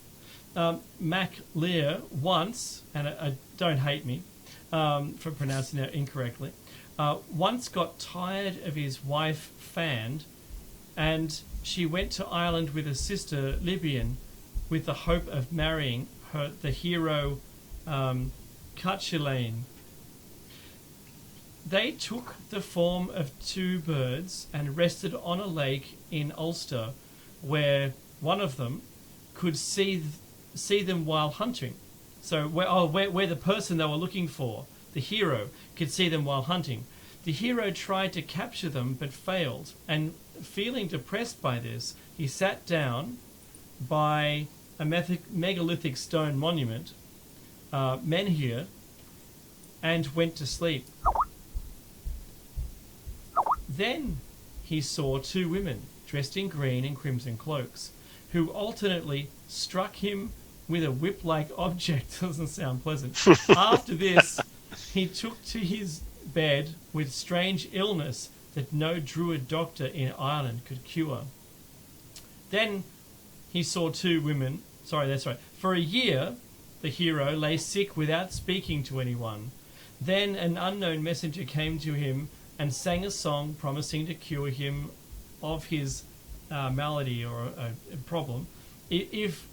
S3: Mac Lear once, and don't hate me for pronouncing that incorrectly, once got tired of his wife Fand, and she went to Ireland with her sister Libyan with the hope of marrying the hero Cuchulainn. They took the form of two birds and rested on a lake in Ulster, where one of them could see them while hunting. So where the person they were looking for, the hero, could see them while hunting. The hero tried to capture them but failed, and feeling depressed by this, he sat down by a megalithic stone monument, Menhir, and went to sleep. Then he saw two women dressed in green and crimson cloaks, who alternately struck him with a whip-like object. Doesn't sound pleasant. After this, he took to his bed with strange illness that no druid doctor in Ireland could cure. Then he saw two women. Sorry, that's right. For a year, the hero lay sick without speaking to anyone. Then an unknown messenger came to him and sang a song promising to cure him of his malady or a problem if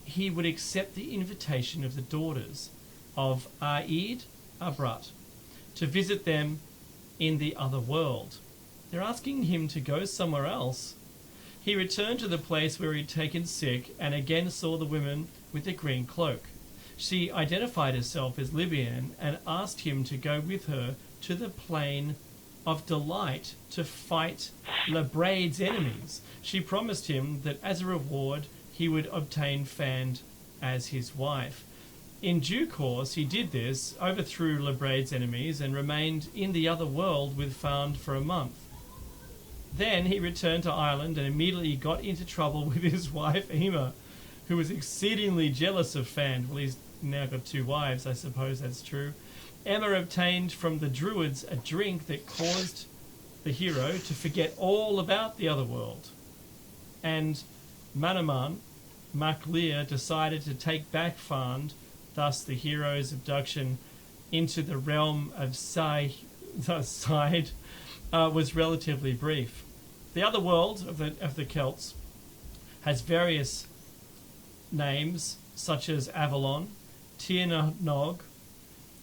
S3: he would accept the invitation of the daughters of Aed Abrat to visit them in the other world. They're asking him to go somewhere else. He returned to the place where he'd taken sick and again saw the woman with the green cloak. She identified herself as Libyan and asked him to go with her to the plain of delight to fight Lebraid's enemies. She promised him that as a reward he would obtain Fand as his wife. In due course he did this, overthrew Lebraid's enemies, and remained in the other world with Fand for a month. Then he returned to Ireland and immediately got into trouble with his wife Ema, who was exceedingly jealous of Fand. Well, he's now got two wives, I suppose that's true. Emma obtained from the druids a drink that caused the hero to forget all about the other world. And Manannán, Mac Lear, decided to take back Fand, thus the hero's abduction, into the realm of side was relatively brief. The other world of the Celts has various names, such as Avalon, Tir na Nog,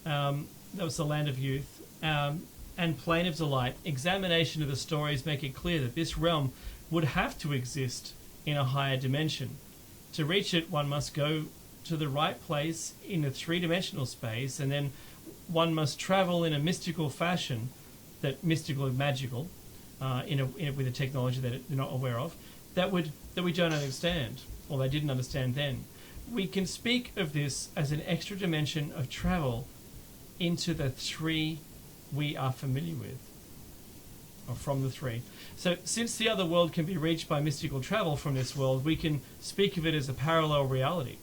S3: that was the land of youth, and Plain of Delight. Examination of the stories make it clear that this realm would have to exist in a higher dimension. To reach it, one must go to the right place in a three-dimensional space, and then one must travel in a mystical fashion, that mystical and magical, with a technology that they're not aware of, that we don't understand, or they didn't understand then. We can speak of this as an extra dimension of travel into the three we are familiar with, or from the three. So since the other world can be reached by mystical travel from this world, we can speak of it as a parallel reality.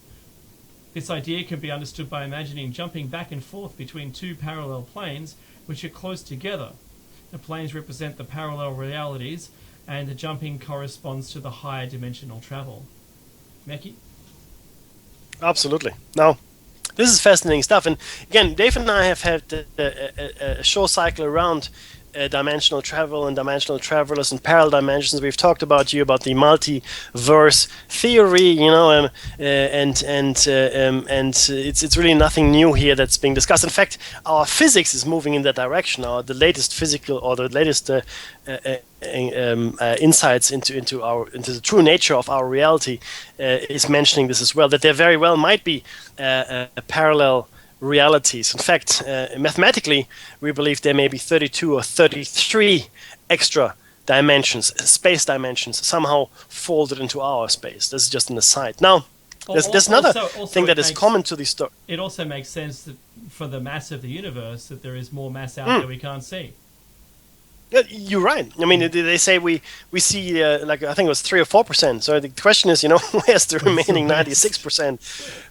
S3: This idea can be understood by imagining jumping back and forth between two parallel planes which are close together. The planes represent the parallel realities, and the jumping corresponds to the higher dimensional travel. Meki?
S4: Absolutely. Now, this is fascinating stuff. And again, Dave and I have had a show cycle around dimensional travel and dimensional travelers and parallel dimensions. We've talked about the multiverse theory, and it's really nothing new here that's being discussed. In fact, our physics is moving in that direction. The latest physical, or the latest insights into the true nature of our reality is mentioning this as well. That there very well might be a parallel realities. In fact, mathematically, we believe there may be 32 or 33 extra dimensions, space dimensions, somehow folded into our space. This is just an aside. Now, there's another thing that is common to these stories.
S3: It also makes sense that for the mass of the universe, that there is more mass out there we can't see.
S4: You're right. I mean, they say we see I think it was 3 or 4%. So the question is, where's the remaining 96%?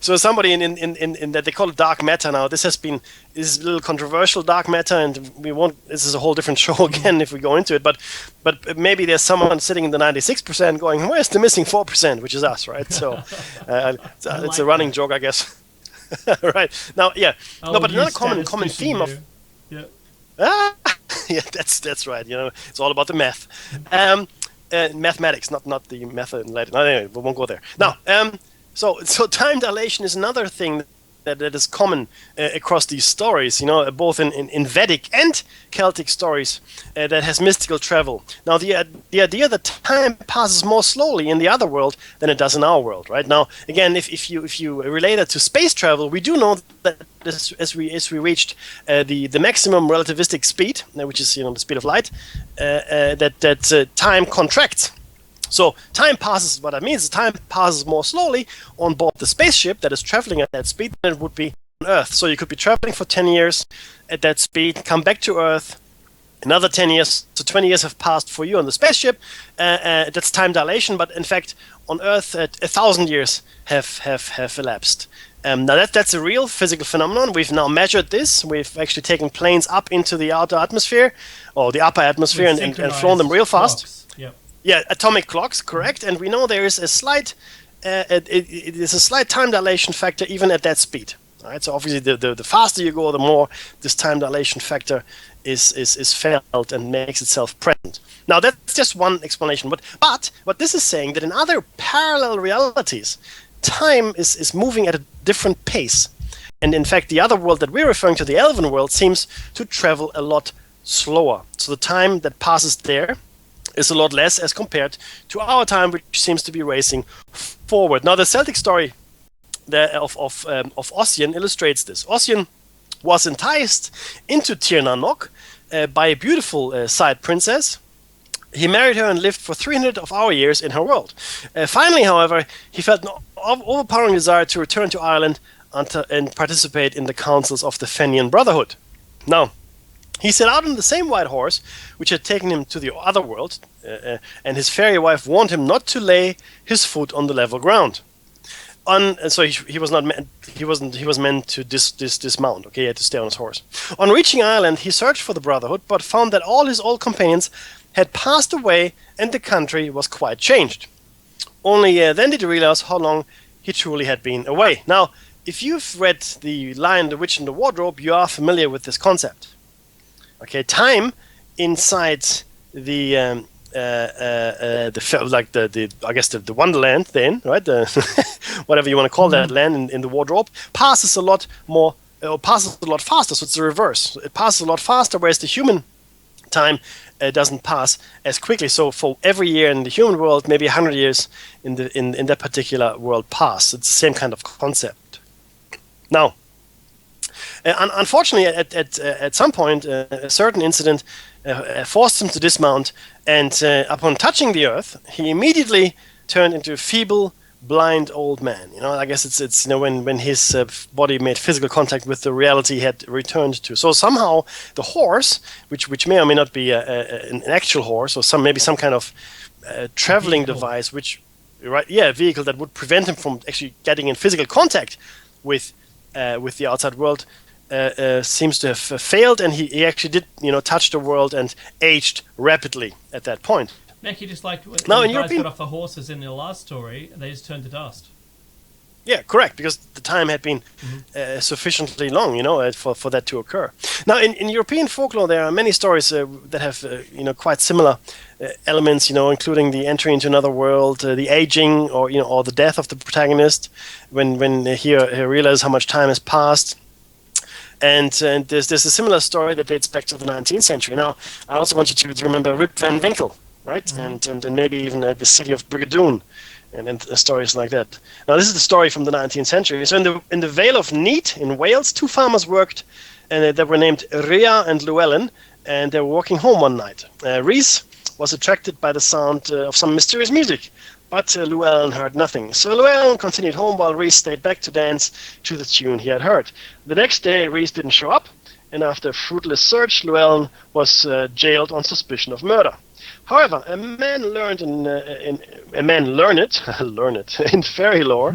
S4: So somebody in that they call it dark matter now. This is a little controversial, dark matter, and we won't. This is a whole different show again if we go into it. But maybe there's someone sitting in the 96% going, where's the missing 4%, which is us, right? So it's a running joke, I guess. Right now, yeah. No, but another common theme of.
S3: Yeah.
S4: Yeah, that's right. It's all about the math, mathematics, not the method in Latin. No, anyway, we won't go there. Now, so time dilation is another thing that is common across these stories. Both in Vedic and Celtic stories that has mystical travel. Now, the idea that time passes more slowly in the other world than it does in our world. Right now, again, if you relate it to space travel, we do know that as we reached the maximum relativistic speed, which is the speed of light, that time contracts. So time passes. What that means is time passes more slowly on board the spaceship that is traveling at that speed than it would be on Earth. So you could be traveling for 10 years at that speed, come back to Earth, another 10 years, so 20 years have passed for you on the spaceship. That's time dilation, but in fact, on Earth, 1,000 years have elapsed. Now that's a real physical phenomenon. We've now measured this. We've actually taken planes up into the outer atmosphere, or the upper atmosphere, and flown them real fast.
S3: Yep.
S4: Yeah, atomic clocks, correct. And we know there is a slight, it is a slight time dilation factor even at that speed. All right. So obviously, the faster you go, the more this time dilation factor is felt and makes itself present. Now that's just one explanation. But what this is saying that in other parallel realities, time is moving at a different pace. And in fact, the other world that we're referring to, the Elven world, seems to travel a lot slower. So the time that passes there is a lot less as compared to our time, which seems to be racing forward. Now, the Celtic story of Ossian illustrates this. Ossian was enticed into Tir na Nog by a beautiful side princess. He married her and lived for 300 of our years in her world. Finally, however, he felt an overpowering desire to return to Ireland and participate in the councils of the Fenian Brotherhood. Now, he set out on the same white horse which had taken him to the other world, and his fairy wife warned him not to lay his foot on the level ground. And so he was not meant. He was meant to dismount. Okay, he had to stay on his horse. On reaching Ireland, he searched for the Brotherhood, but found that all his old companions had passed away, and the country was quite changed. Only then did he realize how long he truly had been away. Now, if you've read The Lion, the Witch, and the Wardrobe, you are familiar with this concept. Okay, time inside the I guess the Wonderland then, right? Whatever you want to call that land in the wardrobe passes a lot more, passes a lot faster. So it's the reverse. It passes a lot faster, whereas the human time doesn't pass as quickly. So for every year in the human world, maybe 100 years in that particular world pass. It's the same kind of concept. Now, unfortunately, at some point, a certain incident forced him to dismount, and upon touching the earth, he immediately turned into a feeble, blind old man. I guess it's when his body made physical contact with the reality he had returned to. So somehow the horse, which may or may not be an actual horse, or maybe some kind of traveling device, a vehicle that would prevent him from actually getting in physical contact with the outside world, seems to have failed, and he actually did touch the world and aged rapidly at that point.
S3: Mackie, just like when
S4: now,
S3: the guys got off the horses in the last story, they just turned to dust. Yeah, correct, because the time had been sufficiently long, for that to occur. Now, in European folklore, there are many stories that have, quite similar elements, including the entry into another world, the aging, or the death of the protagonist, when he realizes how much time has passed. And there's a similar story that dates back to the 19th century. Now, I also want you to remember Rip Van Winkle, right? And maybe even the city of Brigadoon, and stories like that. Now, this is the story from the 19th century. So in the Vale of Neath in Wales, two farmers worked, and they were named Rhea and Llewellyn, and they were walking home one night. Rhys was attracted by the sound of some mysterious music, but Llewellyn heard nothing. So Llewellyn continued home while Rhys stayed back to dance to the tune he had heard. The next day, Rhys didn't show up, and after a fruitless search, Llewellyn was jailed on suspicion of murder. However, a man learned in fairy lore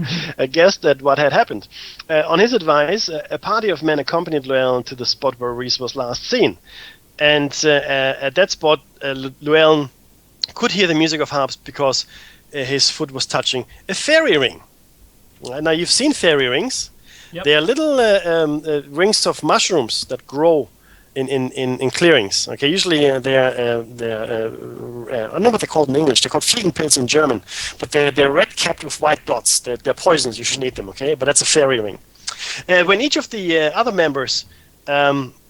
S3: guessed at what had happened. On his advice, a party of men accompanied Llewellyn to the spot where Rhys was last seen, and at that spot, Llewellyn could hear the music of harps because his foot was touching a fairy ring. Now, you've seen fairy rings. Yep. They are little rings of mushrooms that grow in clearings. Okay, usually they're I don't know what they're called in English. They're called Fliegenpilz in German, but they're red capped with white dots. They're poisons. You should eat them. Okay, but that's a fairy ring. When each of the other members of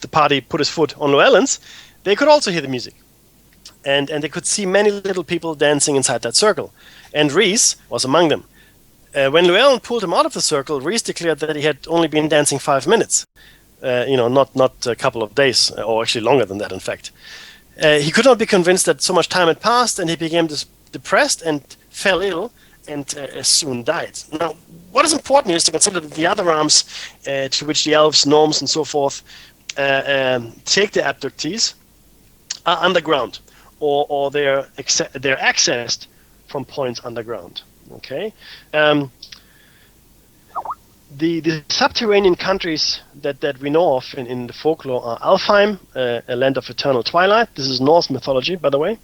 S3: the party put his foot on Llewellyn's, they could also hear the music, and they could see many little people dancing inside that circle, and Rhys was among them. When Llewellyn pulled him out of the circle, Rhys declared that he had only been dancing 5 minutes, not a couple of days, or actually longer than that, in fact. He could not be convinced that so much time had passed, and he became depressed and fell ill, and soon died. Now, what is important is to consider that the other realms to which the elves, gnomes, and so forth take the abductees are underground, or they're accessed from points underground. Okay, the subterranean countries that we know of in the folklore are Alfheim, a land of eternal twilight. This is Norse mythology, by the way.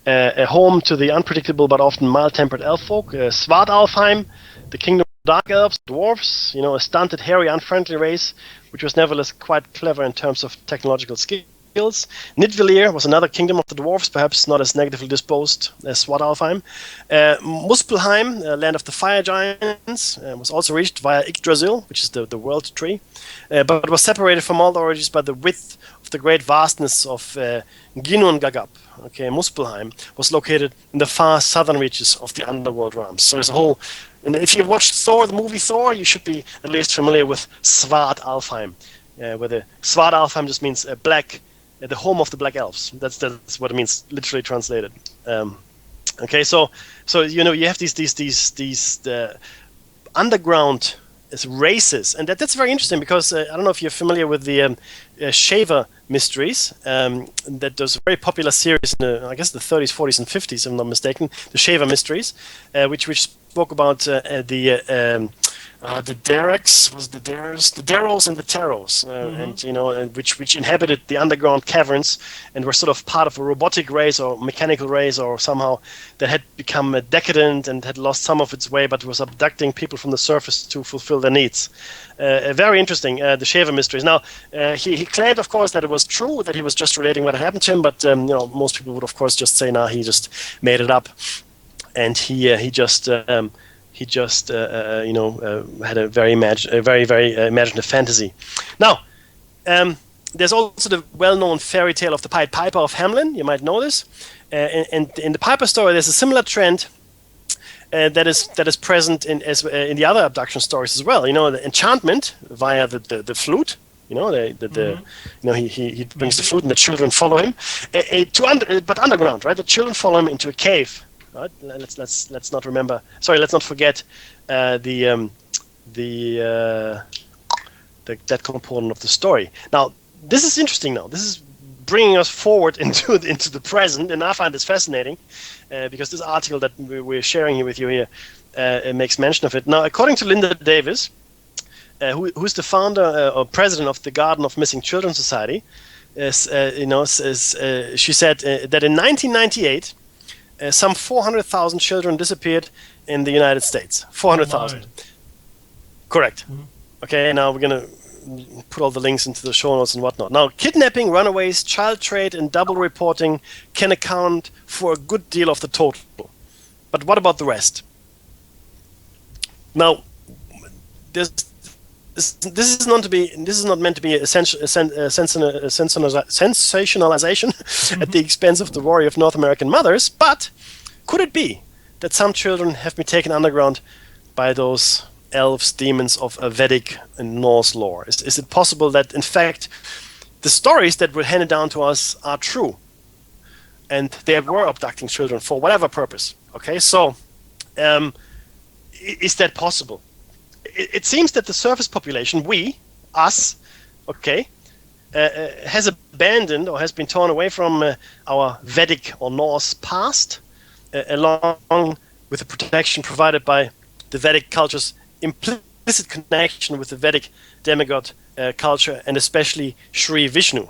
S3: A home to the unpredictable but often mild-tempered elf folk. Svartalfheim, the kingdom of dark elves, dwarves. A stunted, hairy, unfriendly race, which was nevertheless quite clever in terms of technological skills. Nidvillir was another kingdom of the dwarves, perhaps not as negatively disposed as Svartalfheim. Muspelheim, land of the fire giants, was also reached via Yggdrasil, which is the world tree, but was separated from all the origins by the width of the great vastness of Ginnungagap. Okay, Muspelheim was located in the far southern reaches of the underworld realms. So there's a whole. And if you've watched Thor, the movie Thor, you should be at least familiar with Svartalfheim, where the Svartalfheim just means black. The home of the black elves. That's what it means, literally translated. Okay, so you have these underground races, and that's very interesting because I don't know if you're familiar with the Shaver mysteries. That there's a very popular series in the 30s, 40s, and 50s, if I'm not mistaken. The Shaver mysteries, which spoke about the
S4: the Dereks, was the Dares, the Daryls and the Taros, and which inhabited the underground caverns and were sort of part of a robotic race or mechanical race or somehow that had become decadent and had lost some of its way, but was abducting people from the surface to fulfill their needs. Very interesting, the Shaver mysteries. Now, he claimed, of course, that it was true, that he was just relating what had happened to him, but most people would, of course, just say, he just made it up, and he just had a very imaginative fantasy. Now, there's also the well-known fairy tale of the Pied Piper of Hamelin. You might know this. And in the Piper story, there's a similar trend that is present in the other abduction stories as well. The enchantment via the flute. He brings the flute and the children follow him. But underground, right? The children follow him into a cave. Right? Let's not remember. Sorry, let's not forget that component of the story. Now, this is interesting. Now, this is bringing us forward into the present, and I find this fascinating because this article that we're sharing here with you here makes mention of it. Now, according to Linda Davis, who's the founder or president of the Garden of Missing Children Society, she said that in 1998. Some 400,000 children disappeared in the United States. 400,000. Correct. Mm-hmm. Okay, now we're going to put all the links into the show notes and whatnot. Now, kidnapping, runaways, child trade, and double reporting can account for a good deal of the total. But what about the rest? Now, this is not meant to be a sensationalization at the expense of the worry of North American mothers, but could it be that some children have been taken underground by those elves, demons of Vedic and Norse lore? Is it possible that, in fact, the stories that were handed down to us are true, and they were abducting children for whatever purpose? Okay, so is that possible? It seems that the surface population, us, has abandoned or has been torn away from our Vedic or Norse past, along with the protection provided by the Vedic culture's implicit connection with the Vedic demigod culture, and especially Sri Vishnu.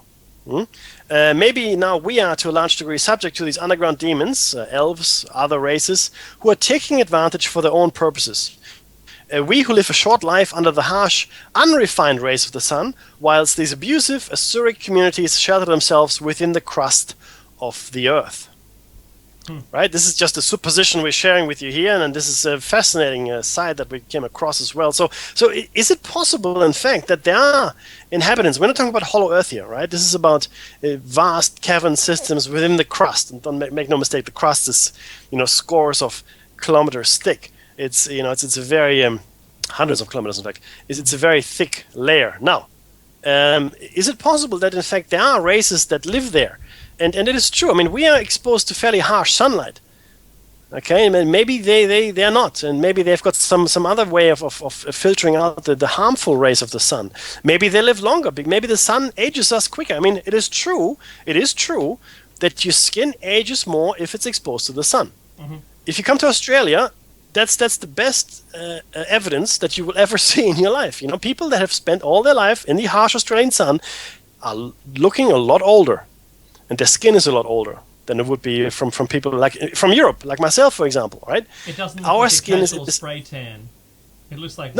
S4: Maybe now we are, to a large degree, subject to these underground demons, elves, other races, who are taking advantage for their own purposes. We who live a short life under the harsh, unrefined rays of the sun, whilst these abusive, Asuric communities shelter themselves within the crust of the earth. Right? This is just a supposition we're sharing with you here, and this is a fascinating side that we came across as well. So is it possible, in fact, that there are inhabitants? We're not talking about hollow earth here, right? This is about vast cavern systems within the crust. And don't make no mistake, the crust is, scores of kilometers thick. It's a very hundreds of kilometers, in fact. It's a very thick layer. Now, is it possible that in fact there are races that live there, and it is true? I mean, we are exposed to fairly harsh sunlight. Okay, and maybe they are not, and maybe they've got some other way of filtering out the harmful rays of the sun. Maybe they live longer. Maybe the sun ages us quicker. I mean, it is true that your skin ages more if it's exposed to the sun. Mm-hmm. If you come to Australia, that's the best evidence that you will ever see in your life. People that have spent all their life in the harsh Australian sun are looking a lot older, and their skin is a lot older than it would be from people from Europe, like myself, for example. Right?
S3: It doesn't look
S4: Our
S3: like
S4: skin
S3: a
S4: is
S3: spray tan. It looks like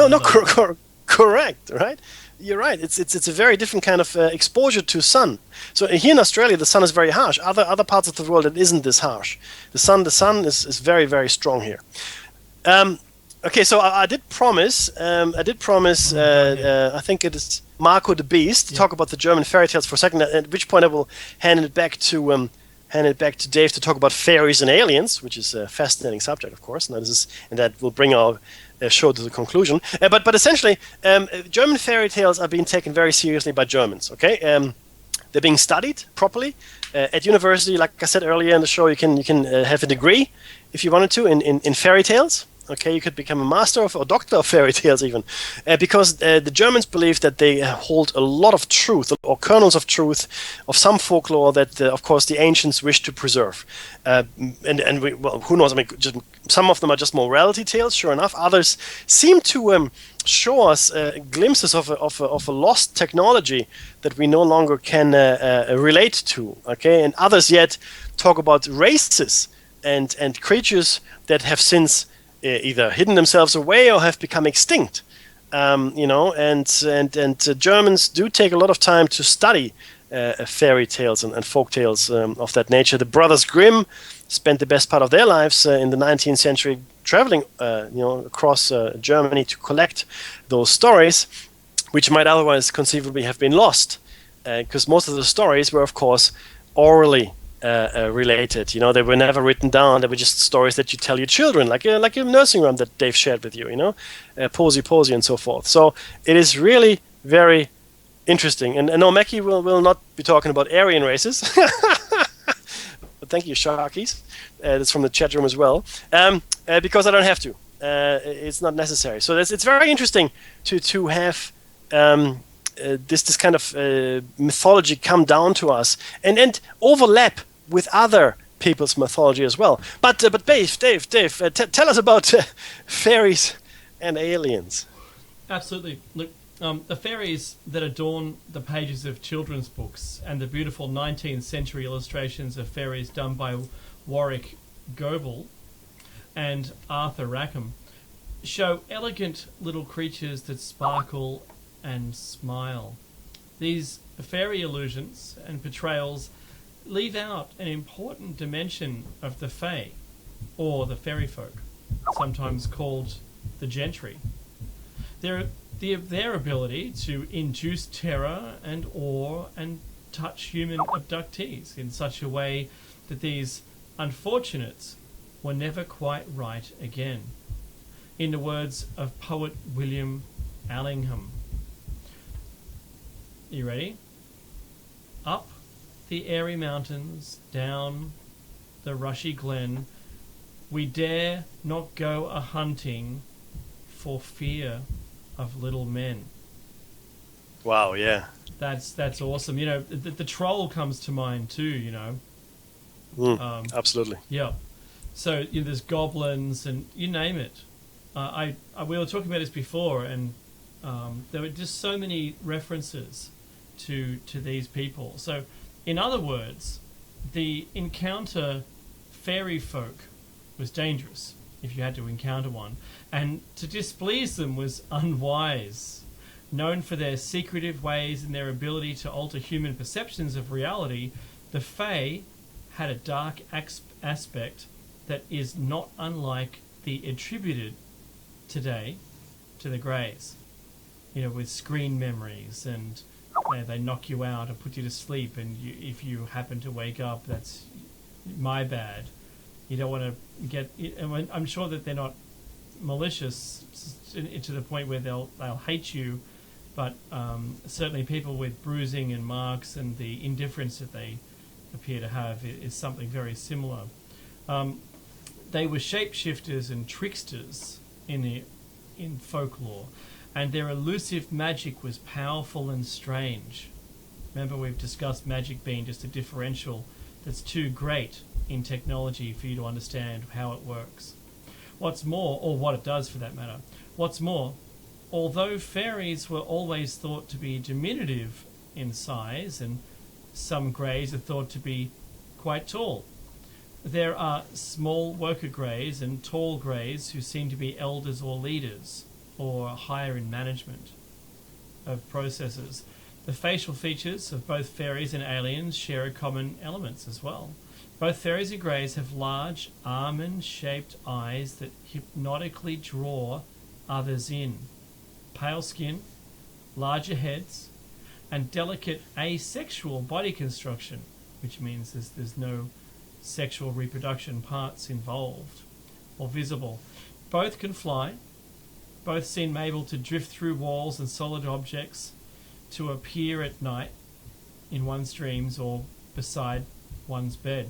S4: correct. Right? You're right. It's a very different kind of exposure to sun. So here in Australia, the sun is very harsh. Other parts of the world, it isn't this harsh. The sun is very, very strong here. Okay, so I did promise. I think it is Marco the Beast to talk about the German fairy tales for a second. At which point I will hand it back to Dave to talk about fairies and aliens, which is a fascinating subject, of course. And that will bring our show to the conclusion. But essentially, German fairy tales are being taken very seriously by Germans. Okay, they're being studied properly at university. Like I said earlier in the show, you can have a degree if you wanted to in fairy tales. Okay, you could become a master or doctor of fairy tales even, because the Germans believe that they hold a lot of truth or kernels of truth of some folklore that, of course, the ancients wish to preserve. Who knows? I mean, some of them are just morality tales, sure enough. Others seem to show us glimpses of a lost technology that we no longer can relate to. Okay, and others yet talk about races and creatures that have since either hidden themselves away or have become extinct. And Germans do take a lot of time to study fairy tales and folk tales of that nature. The Brothers Grimm spent the best part of their lives in the 19th century traveling across Germany to collect those stories, which might otherwise conceivably have been lost, because most of the stories were, of course, orally related. They were never written down. They were just stories that you tell your children, like a nursing rhyme that Dave shared with you. Posy, posy, and so forth. So it is really very interesting. And no, Mackie will not be talking about Aryan races. But thank you, Sharkies. That's from the chat room as well. Because I don't have to. It's not necessary. So it's very interesting to have this kind of mythology come down to us and overlap with other people's mythology as well. But Dave, tell us about fairies and aliens.
S3: Absolutely. Look, the fairies that adorn the pages of children's books and the beautiful 19th century illustrations of fairies done by Warwick Goebel and Arthur Rackham show elegant little creatures that sparkle and smile. These fairy illusions and portrayals leave out an important dimension of the fae, or the fairy folk, sometimes called the gentry. Their ability to induce terror and awe and touch human abductees in such a way that these unfortunates were never quite right again. In the words of poet William Allingham. You ready? Up the airy mountains, down the rushy glen, we dare not go a-hunting for fear of little men.
S4: Wow, yeah.
S3: That's awesome. The troll comes to mind too,
S4: Absolutely.
S3: Yeah. So there's goblins and you name it. We were talking about this before, and there were just so many references to these people. So, in other words, the encounter fairy folk was dangerous if you had to encounter one, and to displease them was unwise. Known for their secretive ways and their ability to alter human perceptions of reality, the Fae had a dark aspect that is not unlike the attributed today to the Greys. With screen memories, and they knock you out and put you to sleep, and if you happen to wake up, that's my bad. You don't want to get... I'm sure that they're not malicious to the point where they'll hate you, but certainly people with bruising and marks and the indifference that they appear to have is something very similar. They were shapeshifters and tricksters in folklore, and their elusive magic was powerful and strange. Remember, we've discussed magic being just a differential that's too great in technology for you to understand how it works. What's more, or what it does for that matter, what's more, although fairies were always thought to be diminutive in size, and some greys are thought to be quite tall, there are small worker greys and tall greys who seem to be elders or leaders, or higher in management of processes. The facial features of both fairies and aliens share common elements as well. Both fairies and greys have large, almond-shaped eyes that hypnotically draw others in. Pale skin, larger heads, and delicate asexual body construction, which means there's no sexual reproduction parts involved or visible. Both can fly. Both seem able to drift through walls and solid objects, to appear at night in one's dreams or beside one's bed.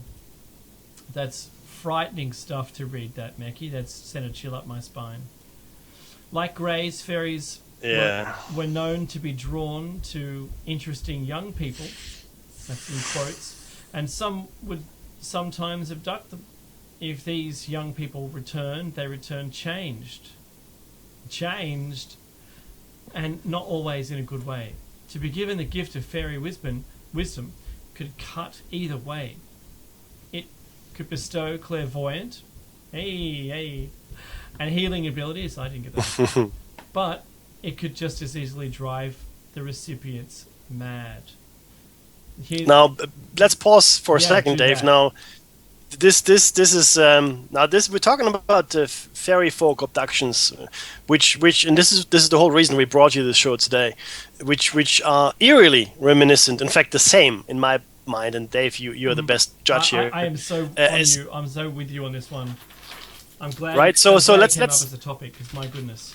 S3: That's frightening stuff to read, that, Mackie. That's sent a chill up my spine. Like greys, fairies were known to be drawn to interesting young people, that's in quotes, and some would sometimes abduct them. If these young people returned, they returned changed. and not always in a good way. To be given the gift of fairy wisdom could cut either way. It could bestow clairvoyant, and healing abilities. I didn't get that. But it could just as easily drive the recipients mad.
S4: Now, let's pause for a second, Dave.
S3: That.
S4: Now, this is we're talking about fairy folk abductions, which and this is the whole reason we brought you this show today, which are eerily reminiscent. In fact, the same in my mind. And Dave, you're the best judge here.
S3: I am so on you. I'm so with you on this one. I'm glad.
S4: Right. So let's
S3: up as a topic, because my goodness.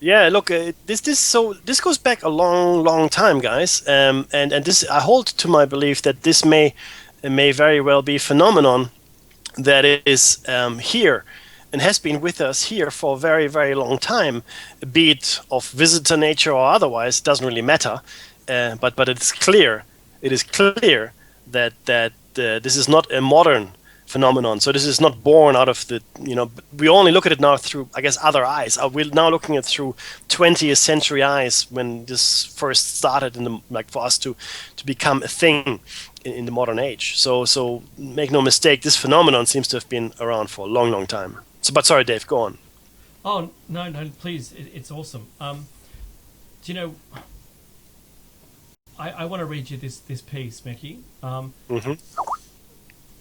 S4: Yeah, look, this goes back a long time, guys, and this, I hold to my belief that this may very well be a phenomenon that is here and has been with us here for a very, very long time, be it of visitor nature or otherwise, doesn't really matter, but it's clear, that this is not a modern phenomenon. So this is not born out of the, we only look at it now through, I guess, other eyes. We're now looking at it through 20th century eyes, when this first started for us to become a thing in the modern age. So make no mistake, this phenomenon seems to have been around for a long time. But sorry, Dave, go on.
S3: Oh, no, please. It's awesome. Do you know, I want to read you this piece, Mecky.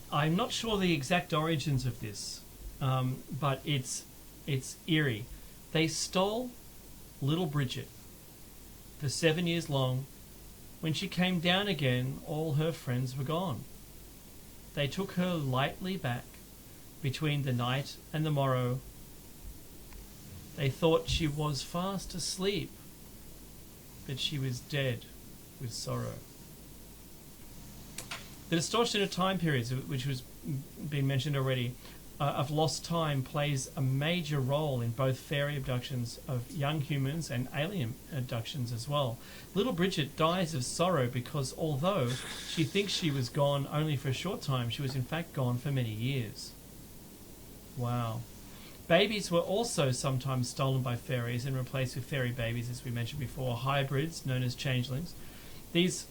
S3: I'm not sure the exact origins of this, but it's eerie. They stole little Bridget for 7 years long. When she came down again, all her friends were gone. They took her lightly back between the night and the morrow. They thought she was fast asleep, but she was dead with sorrow. The distortion of time periods, which was been mentioned already, of lost time plays a major role in both fairy abductions of young humans and alien abductions as well. Little Bridget dies of sorrow because although she thinks she was gone only for a short time, she was in fact gone for many years. Wow. Babies were also sometimes stolen by fairies and replaced with fairy babies, as we mentioned before, hybrids known as changelings. This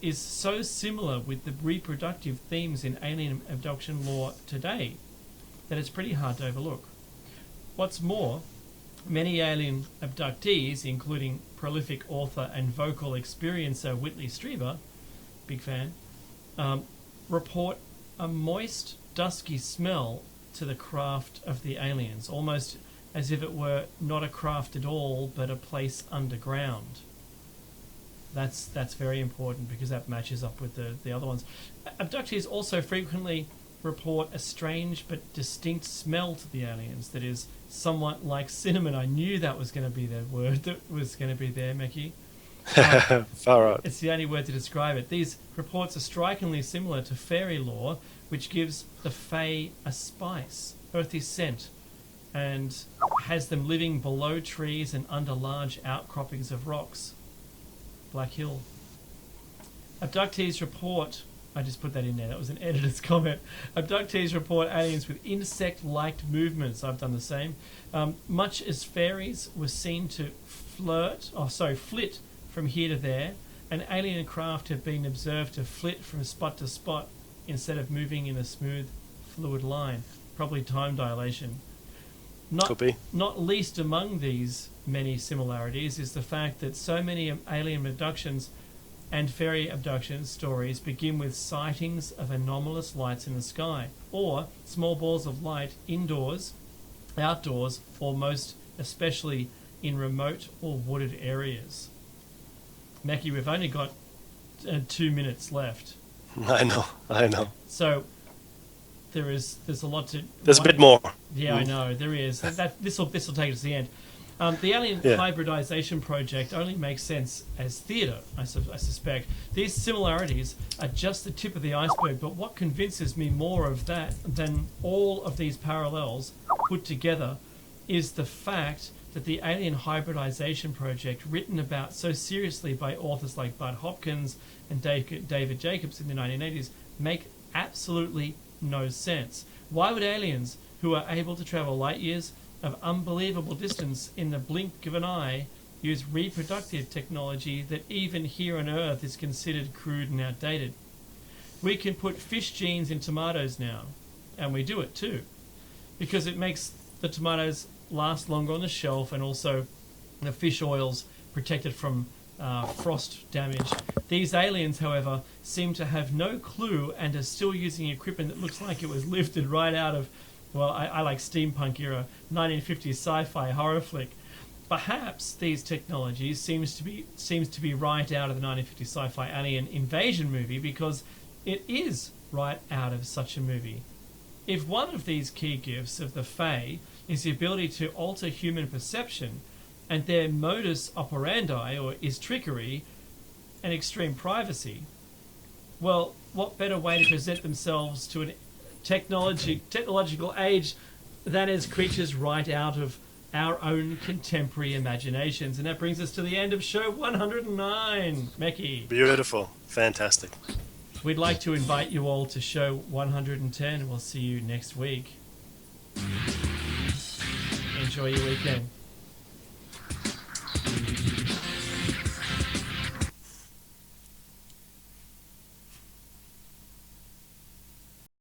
S3: is so similar with the reproductive themes in alien abduction lore today that it's pretty hard to overlook. What's more, many alien abductees, including prolific author and vocal experiencer Whitley Strieber, big fan, report a moist, dusky smell to the craft of the aliens, almost as if it were not a craft at all, but a place underground. That's very important because that matches up with the other ones. Abductees also frequently report a strange but distinct smell to the aliens that is somewhat like cinnamon. I knew that was going to be the word that was going to be there, Mecky.
S4: Far out.
S3: It's the only word to describe it. These reports are strikingly similar to fairy lore, which gives the fae a spice, earthy scent, and has them living below trees and under large outcroppings of rocks. Black Hill. Abductees report, I just put that in there, that was an editor's comment. Abductees report aliens with insect-like movements. I've done the same. Much as fairies were seen to flit from here to there, and alien craft have been observed to flit from spot to spot instead of moving in a smooth, fluid line. Probably time dilation.
S4: Could be.
S3: Not least among these many similarities is the fact that so many alien abductions and fairy abduction stories begin with sightings of anomalous lights in the sky, or small balls of light indoors, outdoors, or most especially in remote or wooded areas. Mackie, we've only got 2 minutes left.
S4: I know.
S3: So there's a lot to...
S4: There's a bit more.
S3: Yeah, I know, there is. This will take us to the end. The alien hybridization project only makes sense as theatre, I suspect. These similarities are just the tip of the iceberg, but what convinces me more of that than all of these parallels put together is the fact that the alien hybridization project, written about so seriously by authors like Bud Hopkins and David Jacobs in the 1980s, make absolutely no sense. Why would aliens who are able to travel light years of unbelievable distance in the blink of an eye use reproductive technology that even here on Earth is considered crude and outdated. We can put fish genes in tomatoes now, and we do it too, because it makes the tomatoes last longer on the shelf, and also the fish oils protected from frost damage. These aliens, however, seem to have no clue and are still using equipment that looks like it was lifted right out of, well, I like steampunk era, 1950s sci-fi horror flick. Perhaps these technologies seems to be right out of the 1950s sci-fi alien invasion movie, because it is right out of such a movie. If one of these key gifts of the Fae is the ability to alter human perception, and their modus operandi is trickery and extreme privacy, well, what better way to present themselves to a technological age than as creatures right out of our own contemporary imaginations? And that brings us to the end of show 109, Mecky.
S4: Beautiful. Fantastic.
S3: We'd like to invite you all to show 110. We'll see you next week. Enjoy your weekend.